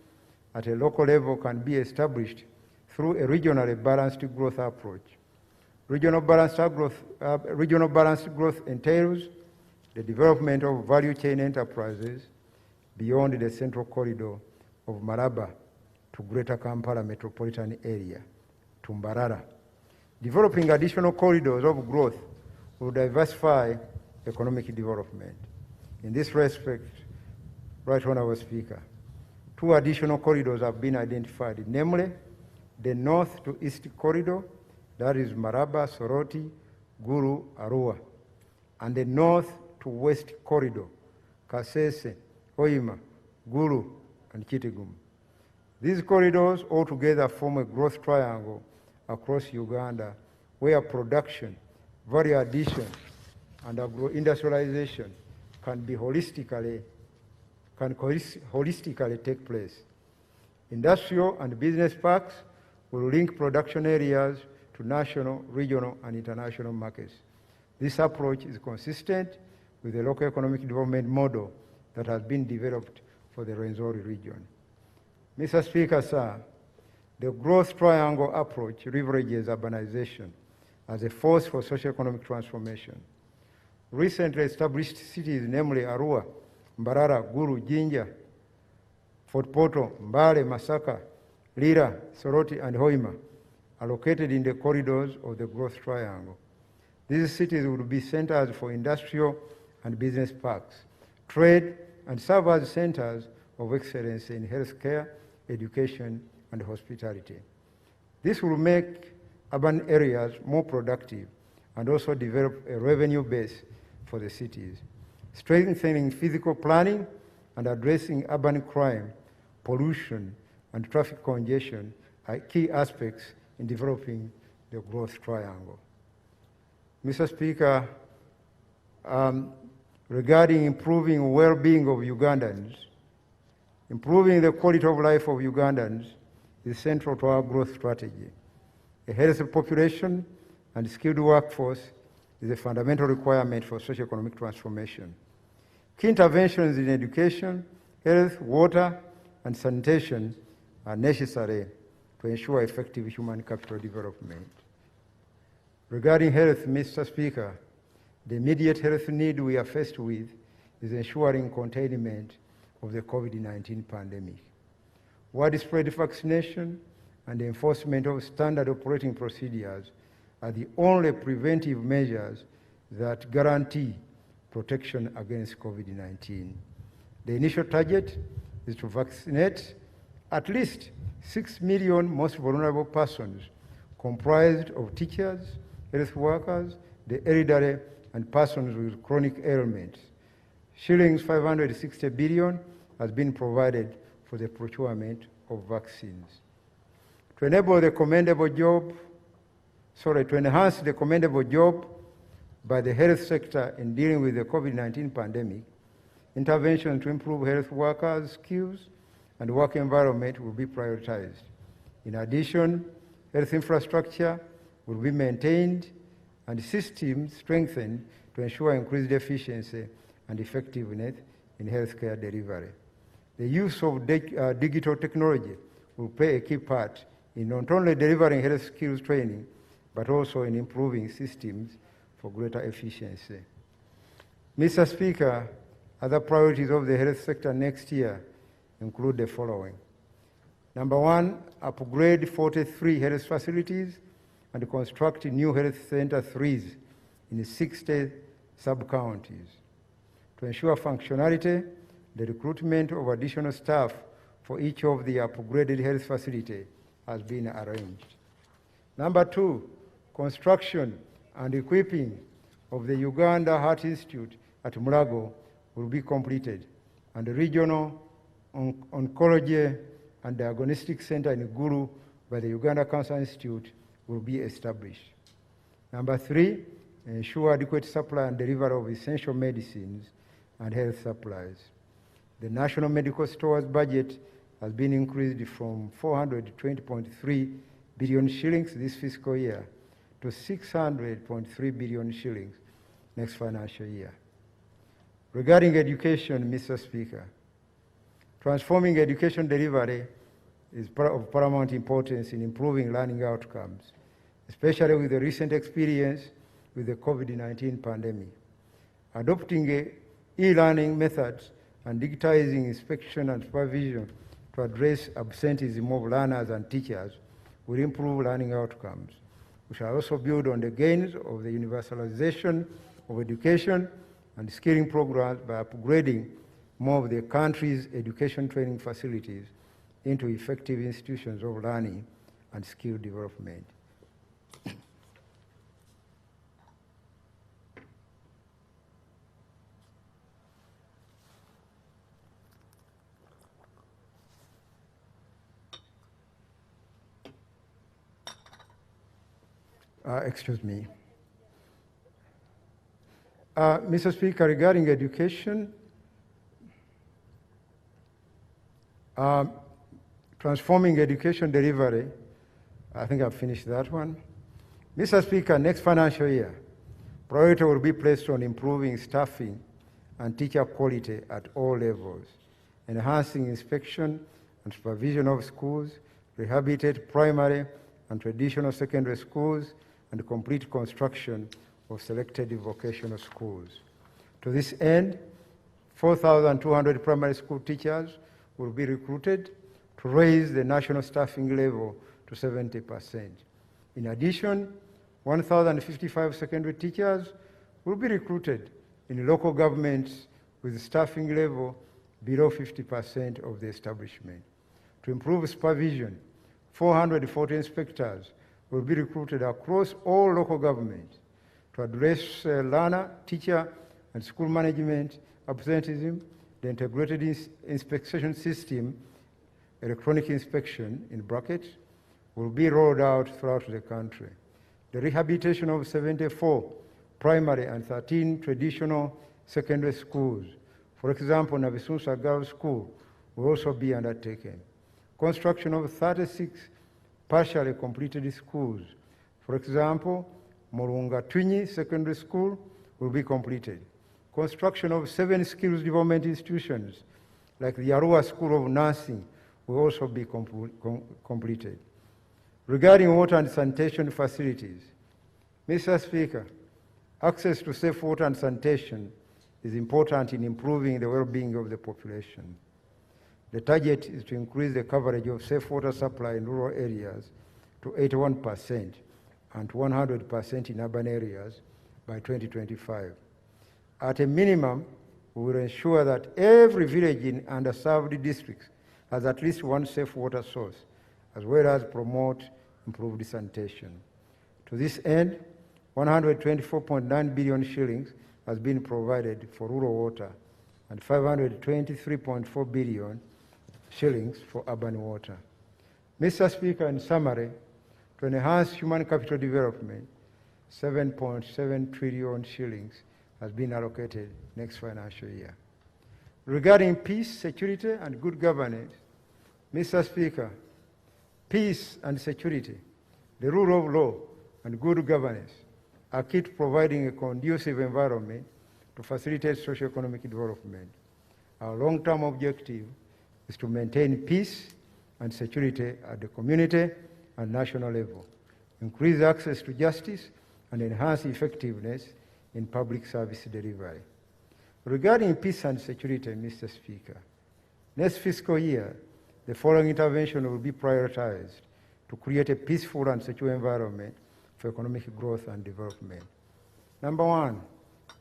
at a local level can be established through a regionally balanced growth approach. Regional balanced growth entails the development of value chain enterprises beyond the central corridor of Maraba to Greater Kampala metropolitan area, to Mbarara. Developing additional corridors of growth will diversify economic development. In this respect, Right Honourable Speaker, 2 additional corridors have been identified, namely the north to east corridor, that is Maraba, Soroti, Gulu, Arua, and the north to west corridor, Kasese, Hoima, Gulu, and Kitgum. These corridors altogether form a growth triangle across Uganda where production, value addition, and agro-industrialization can holistically take place. Industrial and business parks will link production areas to national, regional, and international markets. This approach is consistent with the local economic development model that has been developed for the Rwenzori region. Mr. Speaker, sir, the growth triangle approach leverages urbanization as a force for socio-economic transformation. Recently established cities, namely Arua, Mbarara, Gulu, Jinja, Fort Portal, Mbale, Masaka, Lira, Soroti, and Hoima, are located in the corridors of the growth triangle. These cities will be centers for industrial and business parks, trade, and serve as centers of excellence in healthcare, education, and hospitality. This will make urban areas more productive and also develop a revenue base for the cities. Strengthening physical planning and addressing urban crime, pollution, and traffic congestion are key aspects in developing the growth triangle. Mr. Speaker, regarding improving well-being of Ugandans, improving the quality of life of Ugandans is central to our growth strategy. A healthy population and skilled workforce is a fundamental requirement for socio-economic transformation. Key interventions in education, health, water, and sanitation are necessary to ensure effective human capital development. Regarding health, Mr. Speaker, the immediate health need we are faced with is ensuring containment of the COVID-19 pandemic. Widespread vaccination and the enforcement of standard operating procedures are the only preventive measures that guarantee protection against COVID-19. The initial target is to vaccinate at least 6 million most vulnerable persons, comprised of teachers, health workers, the elderly, and persons with chronic ailments. Shillings 560 billion has been provided for the procurement of vaccines. To enhance the commendable job by the health sector in dealing with the COVID-19 pandemic, intervention to improve health workers' skills and work environment will be prioritized. In addition, health infrastructure will be maintained and systems strengthened to ensure increased efficiency and effectiveness in healthcare delivery. The use of digital technology will play a key part in not only delivering health skills training, but also in improving systems for greater efficiency. Mr. Speaker, other priorities of the health sector next year include the following. Number one, upgrade 43 health facilities and construct new health center 3s in 60 sub-counties. To ensure functionality, the recruitment of additional staff for each of the upgraded health facilities has been arranged. Number two, construction and equipping of the Uganda Heart Institute at Mulago will be completed, and the regional oncology and diagnostic center in Gulu by the Uganda Cancer Institute will be established. Number three, ensure adequate supply and delivery of essential medicines and health supplies. The National Medical Stores budget has been increased from 420.3 billion shillings this fiscal year to 600.3 billion shillings next financial year. Regarding education, Mr. Speaker, transforming education delivery is of paramount importance in improving learning outcomes, especially with the recent experience with the COVID-19 pandemic. Adopting e-learning methods and digitizing inspection and supervision to address absenteeism of learners and teachers will improve learning outcomes. We shall also build on the gains of the universalization of education and skilling programs by upgrading more of the country's education training facilities into effective institutions of learning and skill development. Excuse me. Mr. Speaker, regarding education, transforming education delivery, I think I've finished that one. Mr. Speaker, next financial year, priority will be placed on improving staffing and teacher quality at all levels, enhancing inspection and supervision of schools, rehabilitate primary and traditional secondary schools, and complete construction of selected vocational schools. To this end, 4,200 primary school teachers will be recruited to raise the national staffing level to 70%. In addition, 1,055 secondary teachers will be recruited in local governments with staffing level below 50% of the establishment. To improve supervision, 440 inspectors will be recruited across all local governments to address learner, teacher, and school management absenteeism. The integrated inspection system, electronic inspection in brackets, will be rolled out throughout the country. The rehabilitation of 74 primary and 13 traditional secondary schools, for example, Navisunsa Girls School, will also be undertaken. Construction of 36 partially completed schools, for example, Morunga Twinyi Secondary School will be completed. Construction of 7 skills development institutions, like the Arua School of Nursing, will also be completed. Regarding water and sanitation facilities, Mr. Speaker, access to safe water and sanitation is important in improving the well-being of the population. The target is to increase the coverage of safe water supply in rural areas to 81% and to 100% in urban areas by 2025. At a minimum, we will ensure that every village in underserved districts has at least one safe water source, as well as promote improved sanitation. To this end, 124.9 billion shillings has been provided for rural water and 523.4 billion shillings for urban water. Mr. Speaker, in summary, to enhance human capital development, 7.7 trillion shillings has been allocated next financial year. Regarding peace, security, and good governance, Mr. Speaker, peace and security, the rule of law, and good governance are key to providing a conducive environment to facilitate socio-economic development. Our long-term objective is to maintain peace and security at the community and national level, increase access to justice, and enhance effectiveness in public service delivery. Regarding peace and security, Mr. Speaker, next fiscal year, the following intervention will be prioritized to create a peaceful and secure environment for economic growth and development. Number 1,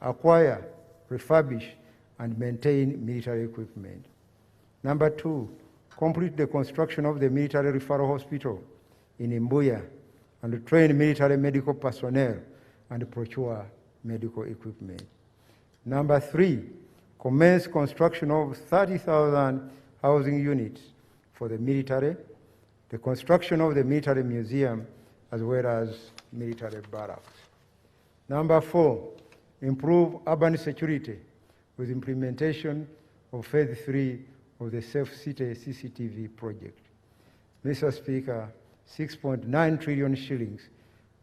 acquire, refurbish, and maintain military equipment. Number 2, complete the construction of the military referral hospital in Imbuya and train military medical personnel and procure medical equipment. Number 3, commence construction of 30,000 housing units for the military, the construction of the military museum, as well as military barracks. Number 4, improve urban security with implementation of phase 3 of the Safe City CCTV project. Mr. Speaker, 6.9 trillion shillings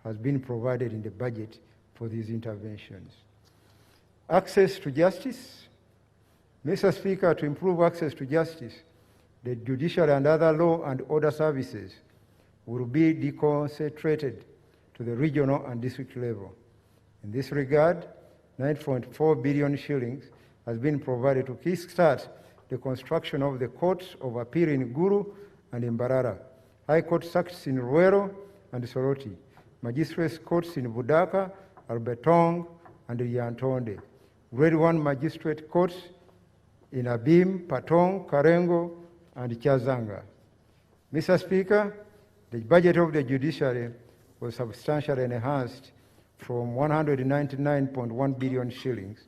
has been provided in the budget for these interventions. Access to justice. Mr. Speaker, to improve access to justice, the judiciary and other law and order services will be deconcentrated to the regional and district level. In this regard, 9.4 billion shillings has been provided to kickstart the construction of the courts of appeal in Gulu and in Mbarara, High Court circuits in Ruero and Soroti, Magistrates courts in Budaka, Albetong, and Yantonde, Grade 1 Magistrate courts in Abim, Patong, Karengo, and Chazanga. Mr. Speaker, the budget of the judiciary was substantially enhanced from 199.1 billion shillings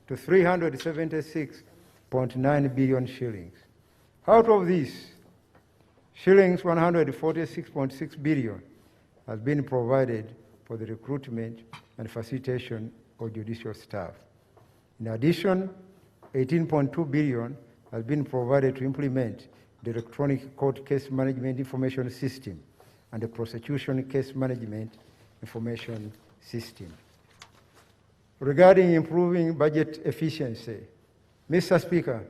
to 376.9 billion shillings. Out of this, shillings 146.6 billion has been provided for the recruitment and facilitation of judicial staff. In addition, 18.2 billion has been provided to implement the electronic court case management information system and the prosecution case management information system. Regarding improving budget efficiency, Mr. Speaker,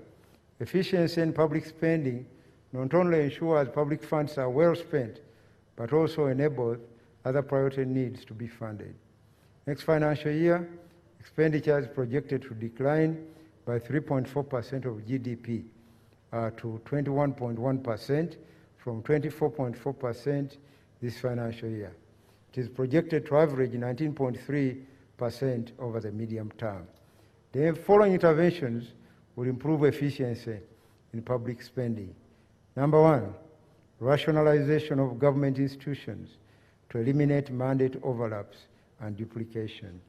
efficiency in public spending not only ensures public funds are well spent, but also enables other priority needs to be funded. Next financial year, expenditure is projected to decline by 3.4% of GDP to 21.1% from 24.4% this financial year. It is projected to average 19.3% over the medium term. The following interventions will improve efficiency in public spending. Number 1, rationalization of government institutions to eliminate mandate overlaps and duplication.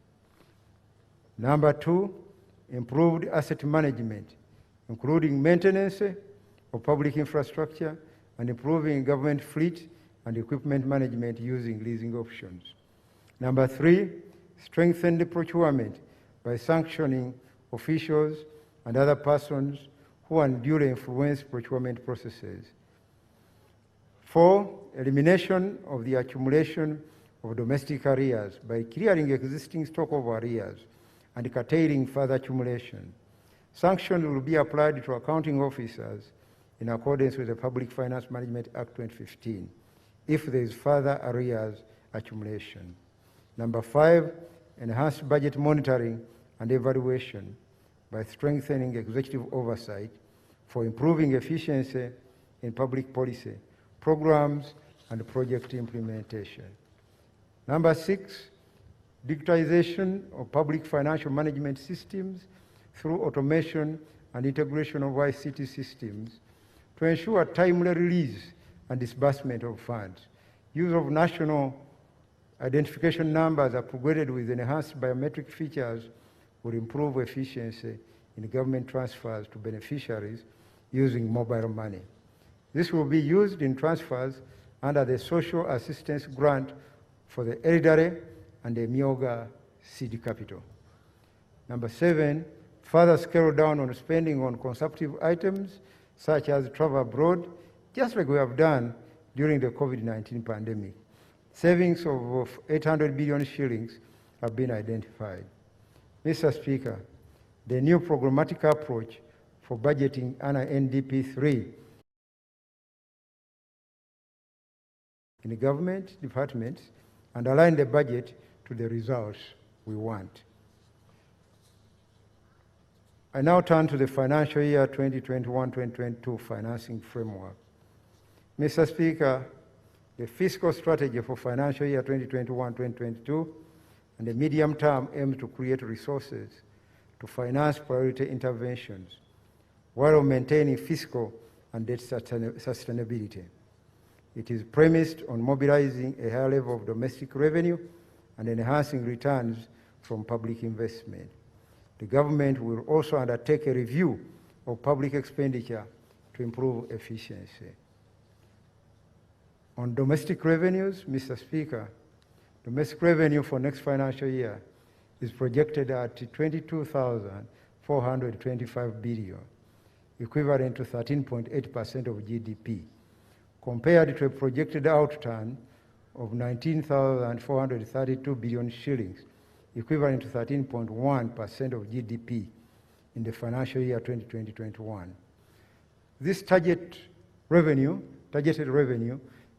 Number 2, improved asset management, including maintenance of public infrastructure and improving government fleet and equipment management using leasing options. Number 3, strengthen the procurement by sanctioning officials and other persons who unduly influence procurement processes. 4, elimination of the accumulation of domestic arrears by clearing existing stock of arrears and curtailing further accumulation. Sanctions will be applied to accounting officers in accordance with the Public Finance Management Act 2015 if there is further arrears accumulation. Number 5, enhanced budget monitoring and evaluation by strengthening executive oversight for improving efficiency in public policy, programs, and project implementation. Number 6, digitization of public financial management systems through automation and integration of ICT systems to ensure timely release and disbursement of funds. Use of national identification numbers upgraded with enhanced biometric features will improve efficiency in government transfers to beneficiaries using mobile money. This will be used in transfers under the Social Assistance Grant for the elderly and the Myoga seed capital. Number 7, further scale down on spending on consumptive items such as travel abroad, just like we have done during the COVID-19 pandemic. Savings of 800 billion shillings have been identified. Mr. Speaker, the new programmatic approach for budgeting under NDP 3 in the government departments and align the budget to the results we want. I now turn to the financial year 2021-2022 financing framework. Mr. Speaker, the fiscal strategy for financial year 2021-2022 and the medium term aims to create resources to finance priority interventions while maintaining fiscal and debt sustainability. It is premised on mobilizing a higher level of domestic revenue and enhancing returns from public investment. The government will also undertake a review of public expenditure to improve efficiency. On domestic revenues, Mr. Speaker, domestic revenue for next financial year is projected at 22,425 billion, equivalent to 13.8% of GDP, compared to a projected outturn of 19,432 billion shillings, equivalent to 13.1% of GDP in the financial year 2020-21. This targeted revenue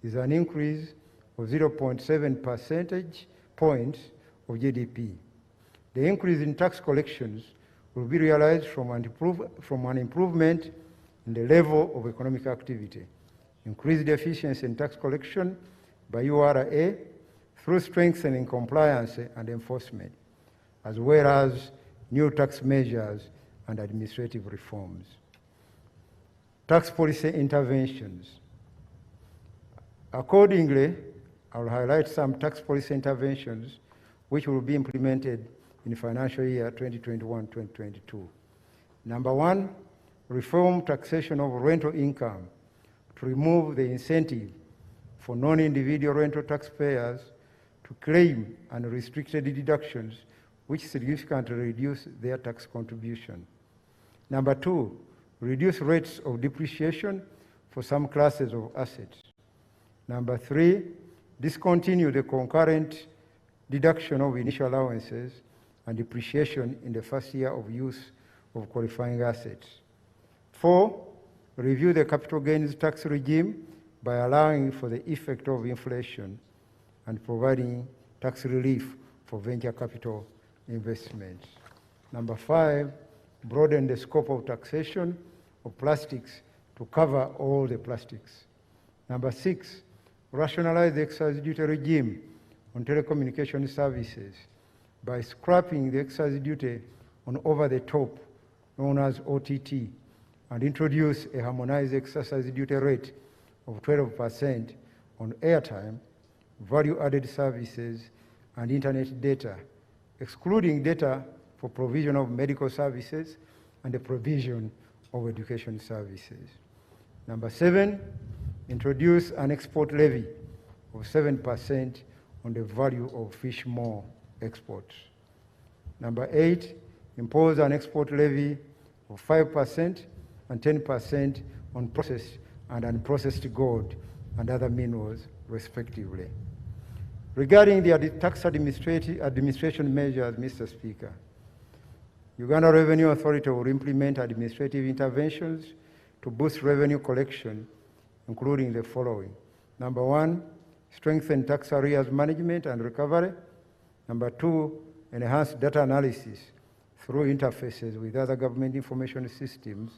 is an increase of 0.7 percentage points of GDP. The increase in tax collections will be realized from an improvement in the level of economic activity, increased efficiency in tax collection by URA through strengthening compliance and enforcement, as well as new tax measures and administrative reforms. Tax policy interventions. Accordingly, I will highlight some tax policy interventions which will be implemented in financial year 2021-2022. Number 1, reform taxation of rental income to remove the incentive for non-individual rental taxpayers to claim unrestricted deductions which significantly reduce their tax contribution. Number 2, reduce rates of depreciation for some classes of assets. Number 3, discontinue the concurrent deduction of initial allowances and depreciation in the first year of use of qualifying assets. 4, review the capital gains tax regime by allowing for the effect of inflation and providing tax relief for venture capital investments. Number 5, broaden the scope of taxation of plastics to cover all the plastics. Number 6, rationalize the excise duty regime on telecommunication services by scrapping the excise duty on over-the-top, known as OTT, and introduce a harmonized excise duty rate of 12% on airtime, value-added services, and internet data, excluding data for provision of medical services and the provision of education services. Number 7, introduce an export levy of 7% on the value of fish maw exports. Number 8, impose an export levy of 5% and 10% on processed and unprocessed gold and other minerals, respectively. Regarding the tax administration measures, Mr. Speaker, Uganda Revenue Authority will implement administrative interventions to boost revenue collection, including the following. Number one, strengthen tax arrears management and recovery. Number two, enhance data analysis through interfaces with other government information systems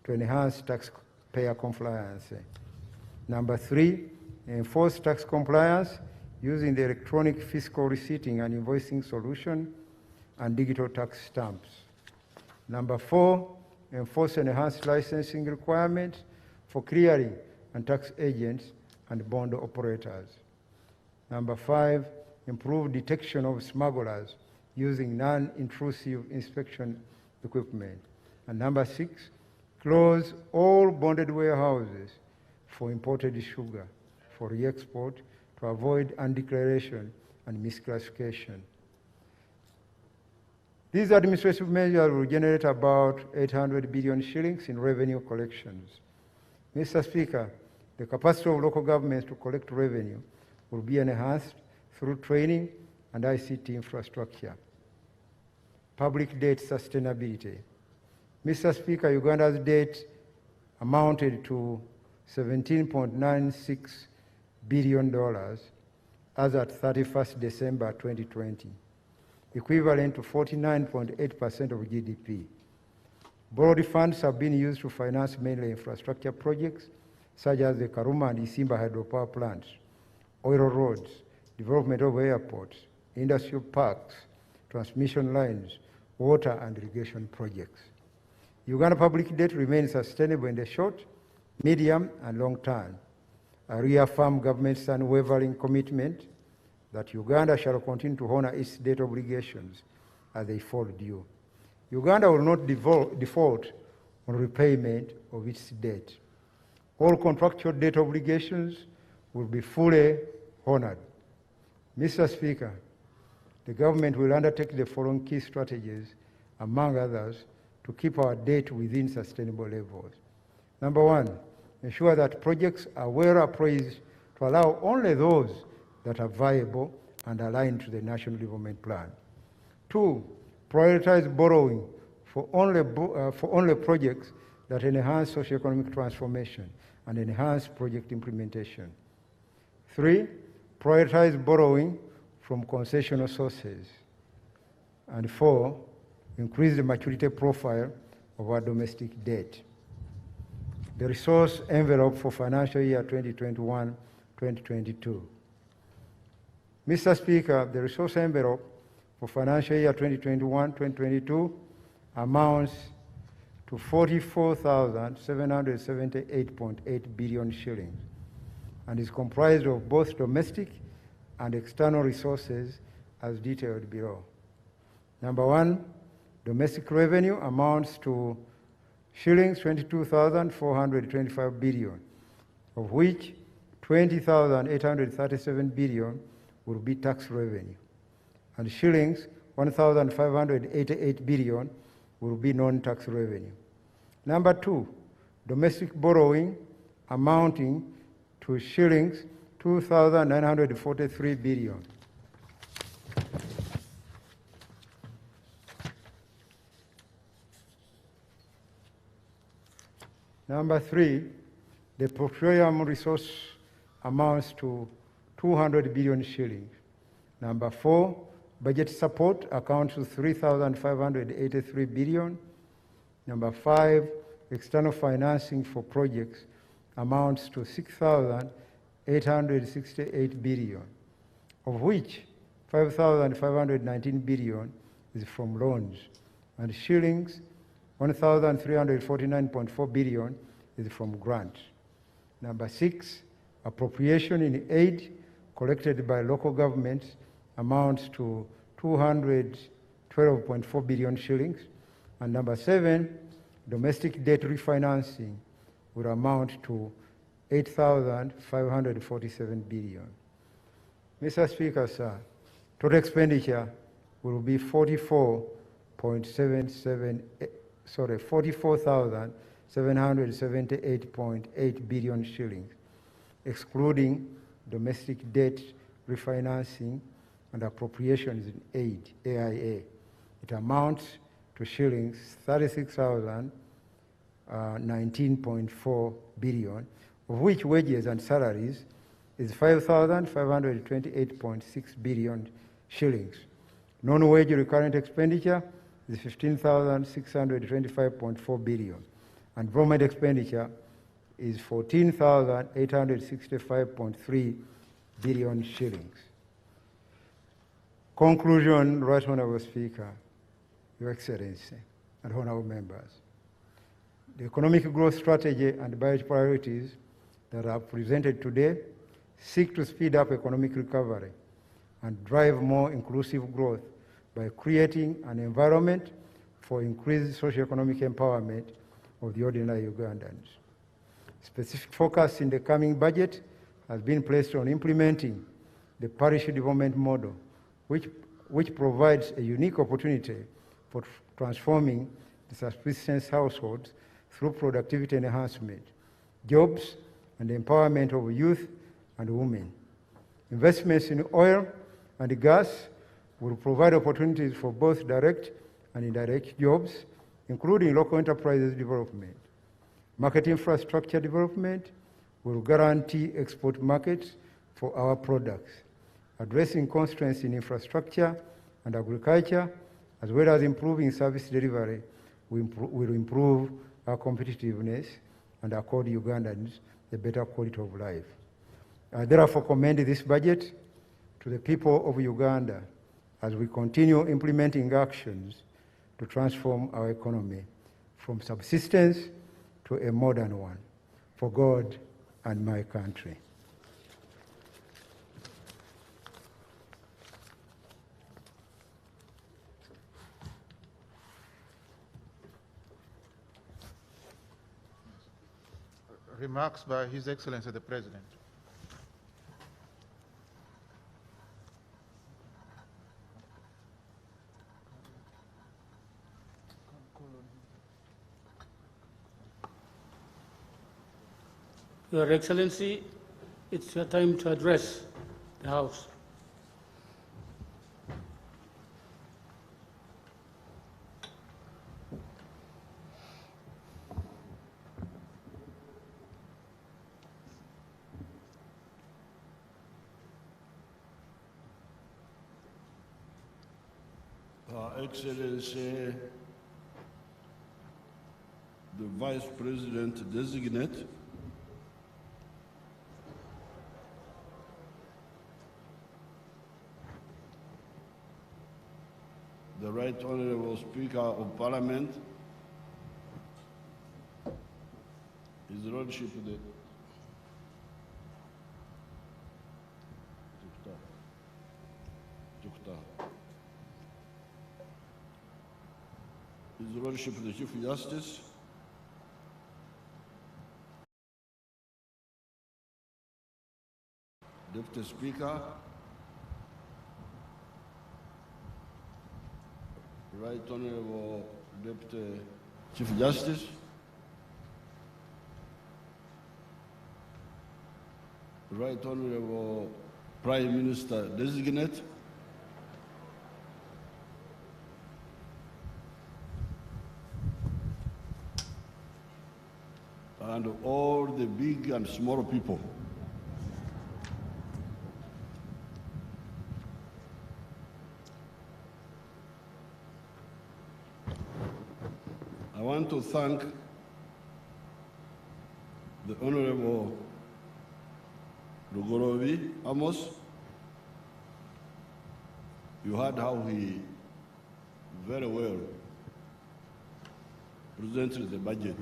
to enhance taxpayer compliance. Number three, enforce tax compliance using the electronic fiscal receipting and invoicing solution and digital tax stamps. Number four, enforce enhanced licensing requirements for clearing and tax agents and bond operators. Number five, improve detection of smugglers using non-intrusive inspection equipment. And number six, close all bonded warehouses for imported sugar for re-export to avoid undeclaration and misclassification. These administrative measures will generate about 800 billion shillings in revenue collections. Mr. Speaker, the capacity of local governments to collect revenue will be enhanced through training and ICT infrastructure. Public debt sustainability. Mr. Speaker, Uganda's debt amounted to $17.96 billion as at 31st December 2020, equivalent to 49.8% of GDP. Borrowed funds have been used to finance mainly infrastructure projects such as the Karuma and Isimba hydropower plants, oil roads, development of airports, industrial parks, transmission lines, water and irrigation projects. Uganda public debt remains sustainable in the short, medium and long term. I reaffirm government's unwavering commitment that Uganda shall continue to honor its debt obligations as they fall due. Uganda will not default on repayment of its debt. All contractual debt obligations will be fully honored. Mr. Speaker, the government will undertake the following key strategies, among others, to keep our debt within sustainable levels. Number one, ensure that projects are well appraised to allow only those that are viable and aligned to the National Development Plan. Two, prioritize borrowing for only projects that enhance socioeconomic transformation and enhance project implementation. Three, prioritize borrowing from concessional sources. And four, increase the maturity profile of our domestic debt. The resource envelope for financial year 2021-2022. Mr. Speaker, the resource envelope for financial year 2021-2022 amounts to 44,778.8 billion shillings and is comprised of both domestic and external resources as detailed below. Number one, domestic revenue amounts to shillings 22,425 billion, of which 20,837 billion will be tax revenue, and shillings 1,588 billion will be non-tax revenue. Number two, domestic borrowing amounting to shillings 2,943 billion. Number three, the petroleum resource amounts to 200 billion shillings. Number four, budget support accounts to 3,583 billion. Number five, external financing for projects amounts to 6,868 billion, of which 5,519 billion is from loans, and shillings 1,349.4 billion is from grants. Number six, appropriation in aid collected by local governments amounts to 212.4 billion shillings. And number seven, domestic debt refinancing will amount to 8,547 billion. Mr. Speaker, sir, total expenditure will be 44,778.8 billion shillings, excluding domestic debt refinancing, and appropriations in aid, AIA. It amounts to shillings 36,019.4 billion, of which wages and salaries is 5,528.6 billion shillings. Non-wage recurrent expenditure is 15,625.4 billion, and government expenditure is 14,865.3 billion shillings. Conclusion, Right Honourable Speaker, Your Excellency, and honourable members. The economic growth strategy and budget priorities that are presented today seek to speed up economic recovery and drive more inclusive growth by creating an environment for increased socio-economic empowerment of the ordinary Ugandans. Specific focus in the coming budget has been placed on implementing the parish development model, which provides a unique opportunity for transforming the subsistence households through productivity enhancement, jobs, and empowerment of youth and women. Investments in oil and gas will provide opportunities for both direct and indirect jobs, including local enterprises development. Market infrastructure development will guarantee export markets for our products. Addressing constraints in infrastructure and agriculture, as well as improving service delivery, will improve our competitiveness and accord Ugandans a better quality of life. I therefore commend this budget to the people of Uganda as we continue implementing actions to transform our economy from subsistence to a modern one, for God and my country. Remarks by His Excellency the President. Your Excellency, it's your time to address the House. Excellency, the Vice President designate, the Right Honourable Speaker of Parliament, His Lordship the His Lordship the Chief Justice, Deputy Speaker, Right Honourable Deputy Chief Justice, Right Honourable Prime Minister Designate, and all the big and small people. I want to thank the Honorable Rugorovi Amos. You heard how he very well presented the budget.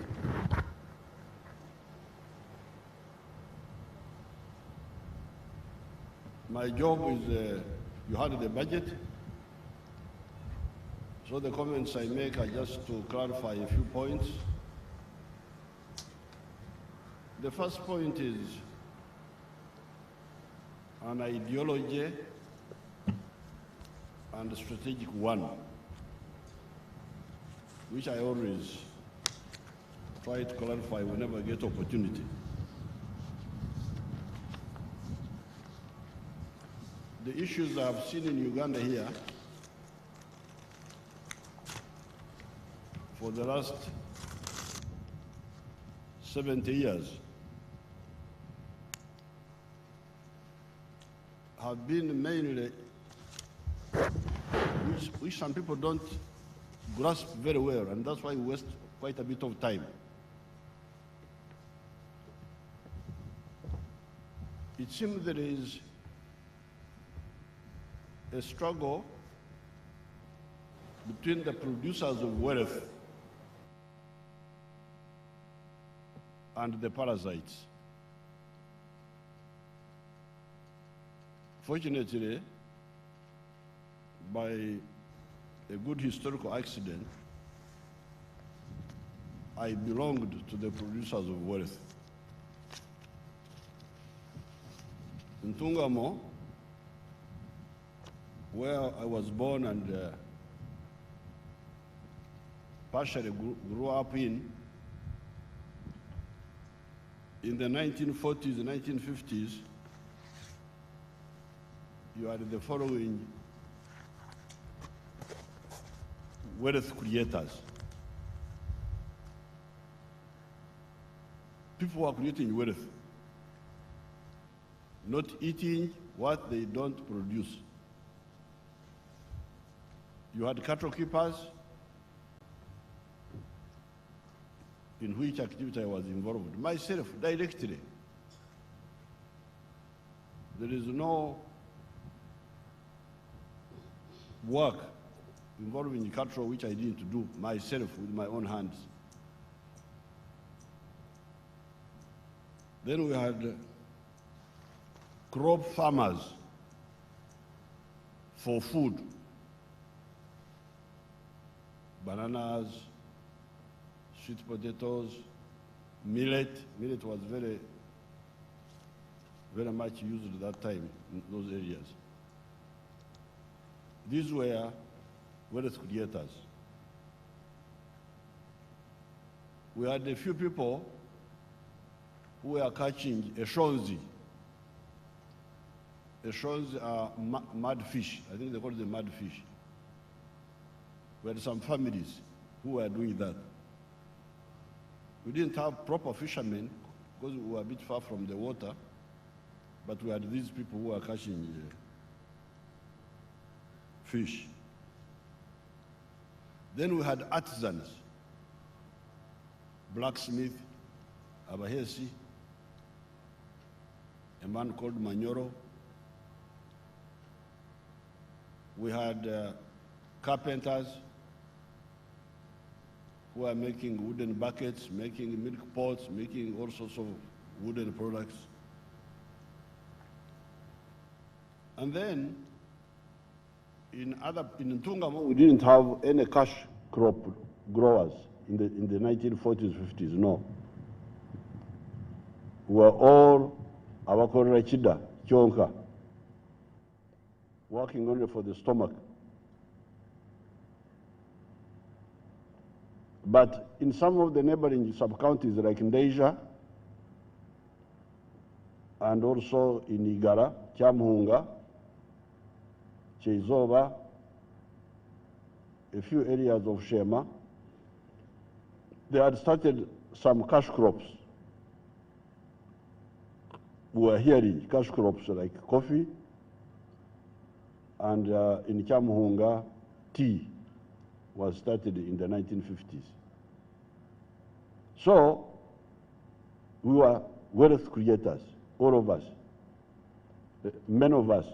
My job is, you had the budget, so the comments I make are just to clarify a few points. The first point is an ideology and a strategic one, which I always try to clarify whenever I get opportunity. the issues I've seen in Uganda here for the last 70 years have been mainly, which some people don't grasp very well, and that's why we waste quite a bit of time. It seems there is a struggle between the producers of wealth and the parasites. Fortunately, by a good historical accident, I belonged to the producers of wealth. In Tungamo, where I was born and partially grew up in the 1940s and 1950s, you had the following wealth creators. People who are creating wealth, not eating what they don't produce. You had cattle keepers, in which activity I was involved. Myself, directly. There is no work involving cattle which I didn't do myself with my own hands. Then we had crop farmers for food. Bananas, sweet potatoes, millet. Millet was very much used at that time in those areas. These were wealth creators. We had a few people who were catching a shonzi. A shonzi are mud fish. I think they call it the mud fish. We had some families who were doing that. We didn't have proper fishermen because we were a bit far from the water, but we had these people who were catching fish. Then we had artisans, blacksmith, Abahesi, a man called Manyoro. We had carpenters who are making wooden buckets, making milk pots, making all sorts of wooden products. And then, in Tungamo, we didn't have any cash crop growers in the 1940s, 50s, no. We were all abakorera chida, chonka, working only for the stomach. But in some of the neighboring sub-counties like Ndeja and also in Igara, Chamhunga, Cheizoba, a few areas of Shema, they had started some cash crops. We were hearing cash crops like coffee, and in Chamhunga, tea was started in the 1950s. So, we were wealth creators, all of us, many of us.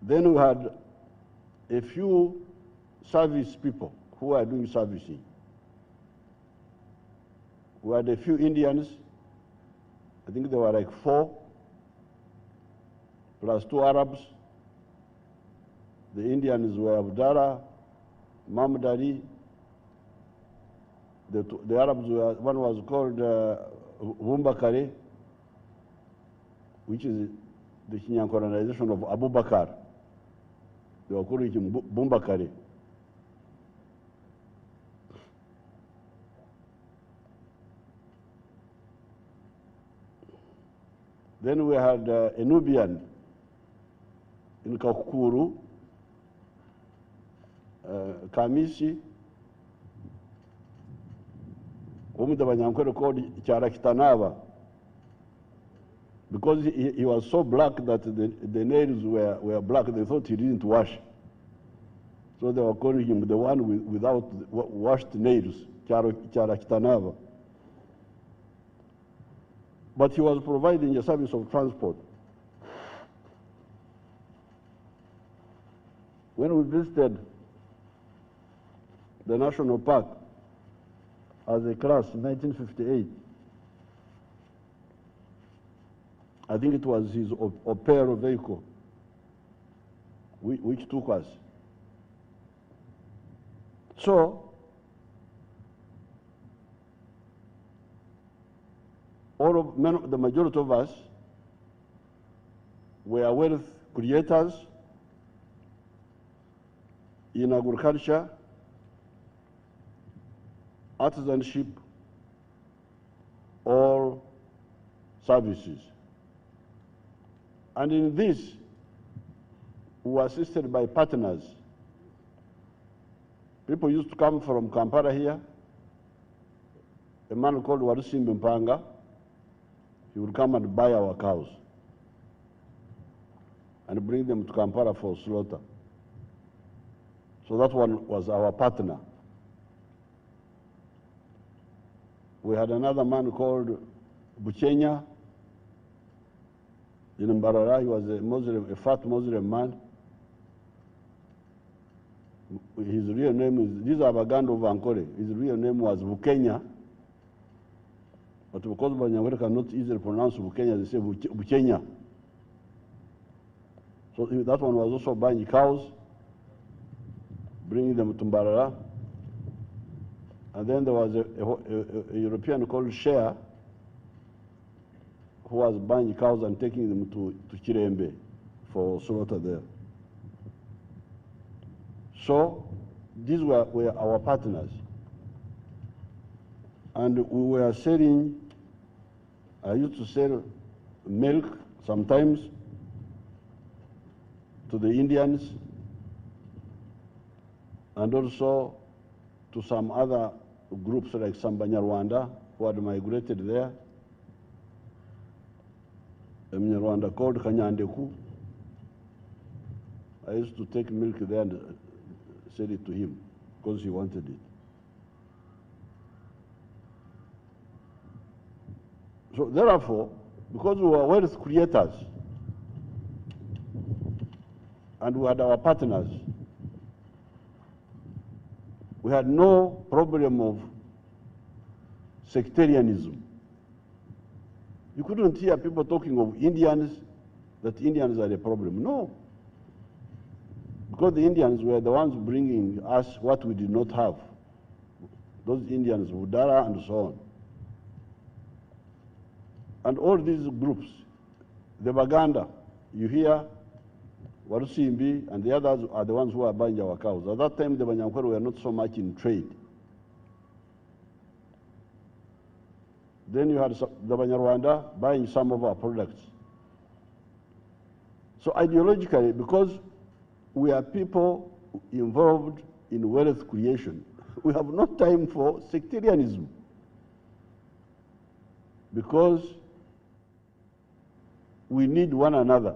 Then we had a few service people who were doing servicing. We had a few Indians, I think there were like 4, plus 2 Arabs. The Indians were Abdallah, Mahmoud Ali. The Arabs were, one was called Bumbakare, which is the Kenyan colonization of Abu Bakr. They were calling him Bumbakare. Then we had a Nubian in Kakuru, Kamisi, called Charakitanava, because he was so black that the nails were black. They thought he didn't wash. So they were calling him the one without washed nails, Charakitanava. But he was providing a service of transport. When we visited the national park as a class in 1958, I think it was his Opero vehicle which took us. So, the majority of us were wealth creators in agriculture, artisanship, or services. And in this, we were assisted by partners. People used to come from Kampala here. A man called Warusimbi Mpanga, he would come and buy our cows and bring them to Kampala for slaughter. So that one was our partner. We had another man called Buchenya in Mbarara. He was a Muslim, a fat Muslim man. His real name is, these are Bagando Vankore. His real name was Bukenya. But because Banyawere cannot easily pronounce Bukenya, they say Buchenya. So that one was also buying cows, bringing them to Mbarara. And then there was a European called Shea, who was buying cows and taking them to Chirembe for slaughter there. So these were our partners. And we were selling, I used to sell milk sometimes to the Indians and also to some other groups like Sambanyarwanda who had migrated there. A Mnyarwanda called Kanyandeku. I used to take milk there and sell it to him because he wanted it. So therefore, because we were wealth creators and we had our partners, we had no problem of sectarianism. You couldn't hear people talking of Indians, that Indians are a problem. No. Because the Indians were the ones bringing us what we did not have. Those Indians, Udara and so on. And all these groups, the Baganda, you hear, Warusimbi, and the others are the ones who are buying our cows. At that time, the Banyankore were not so much in trade. Then you had the Banyarwanda buying some of our products. So ideologically, because we are people involved in wealth creation, we have no time for sectarianism. Because we need one another.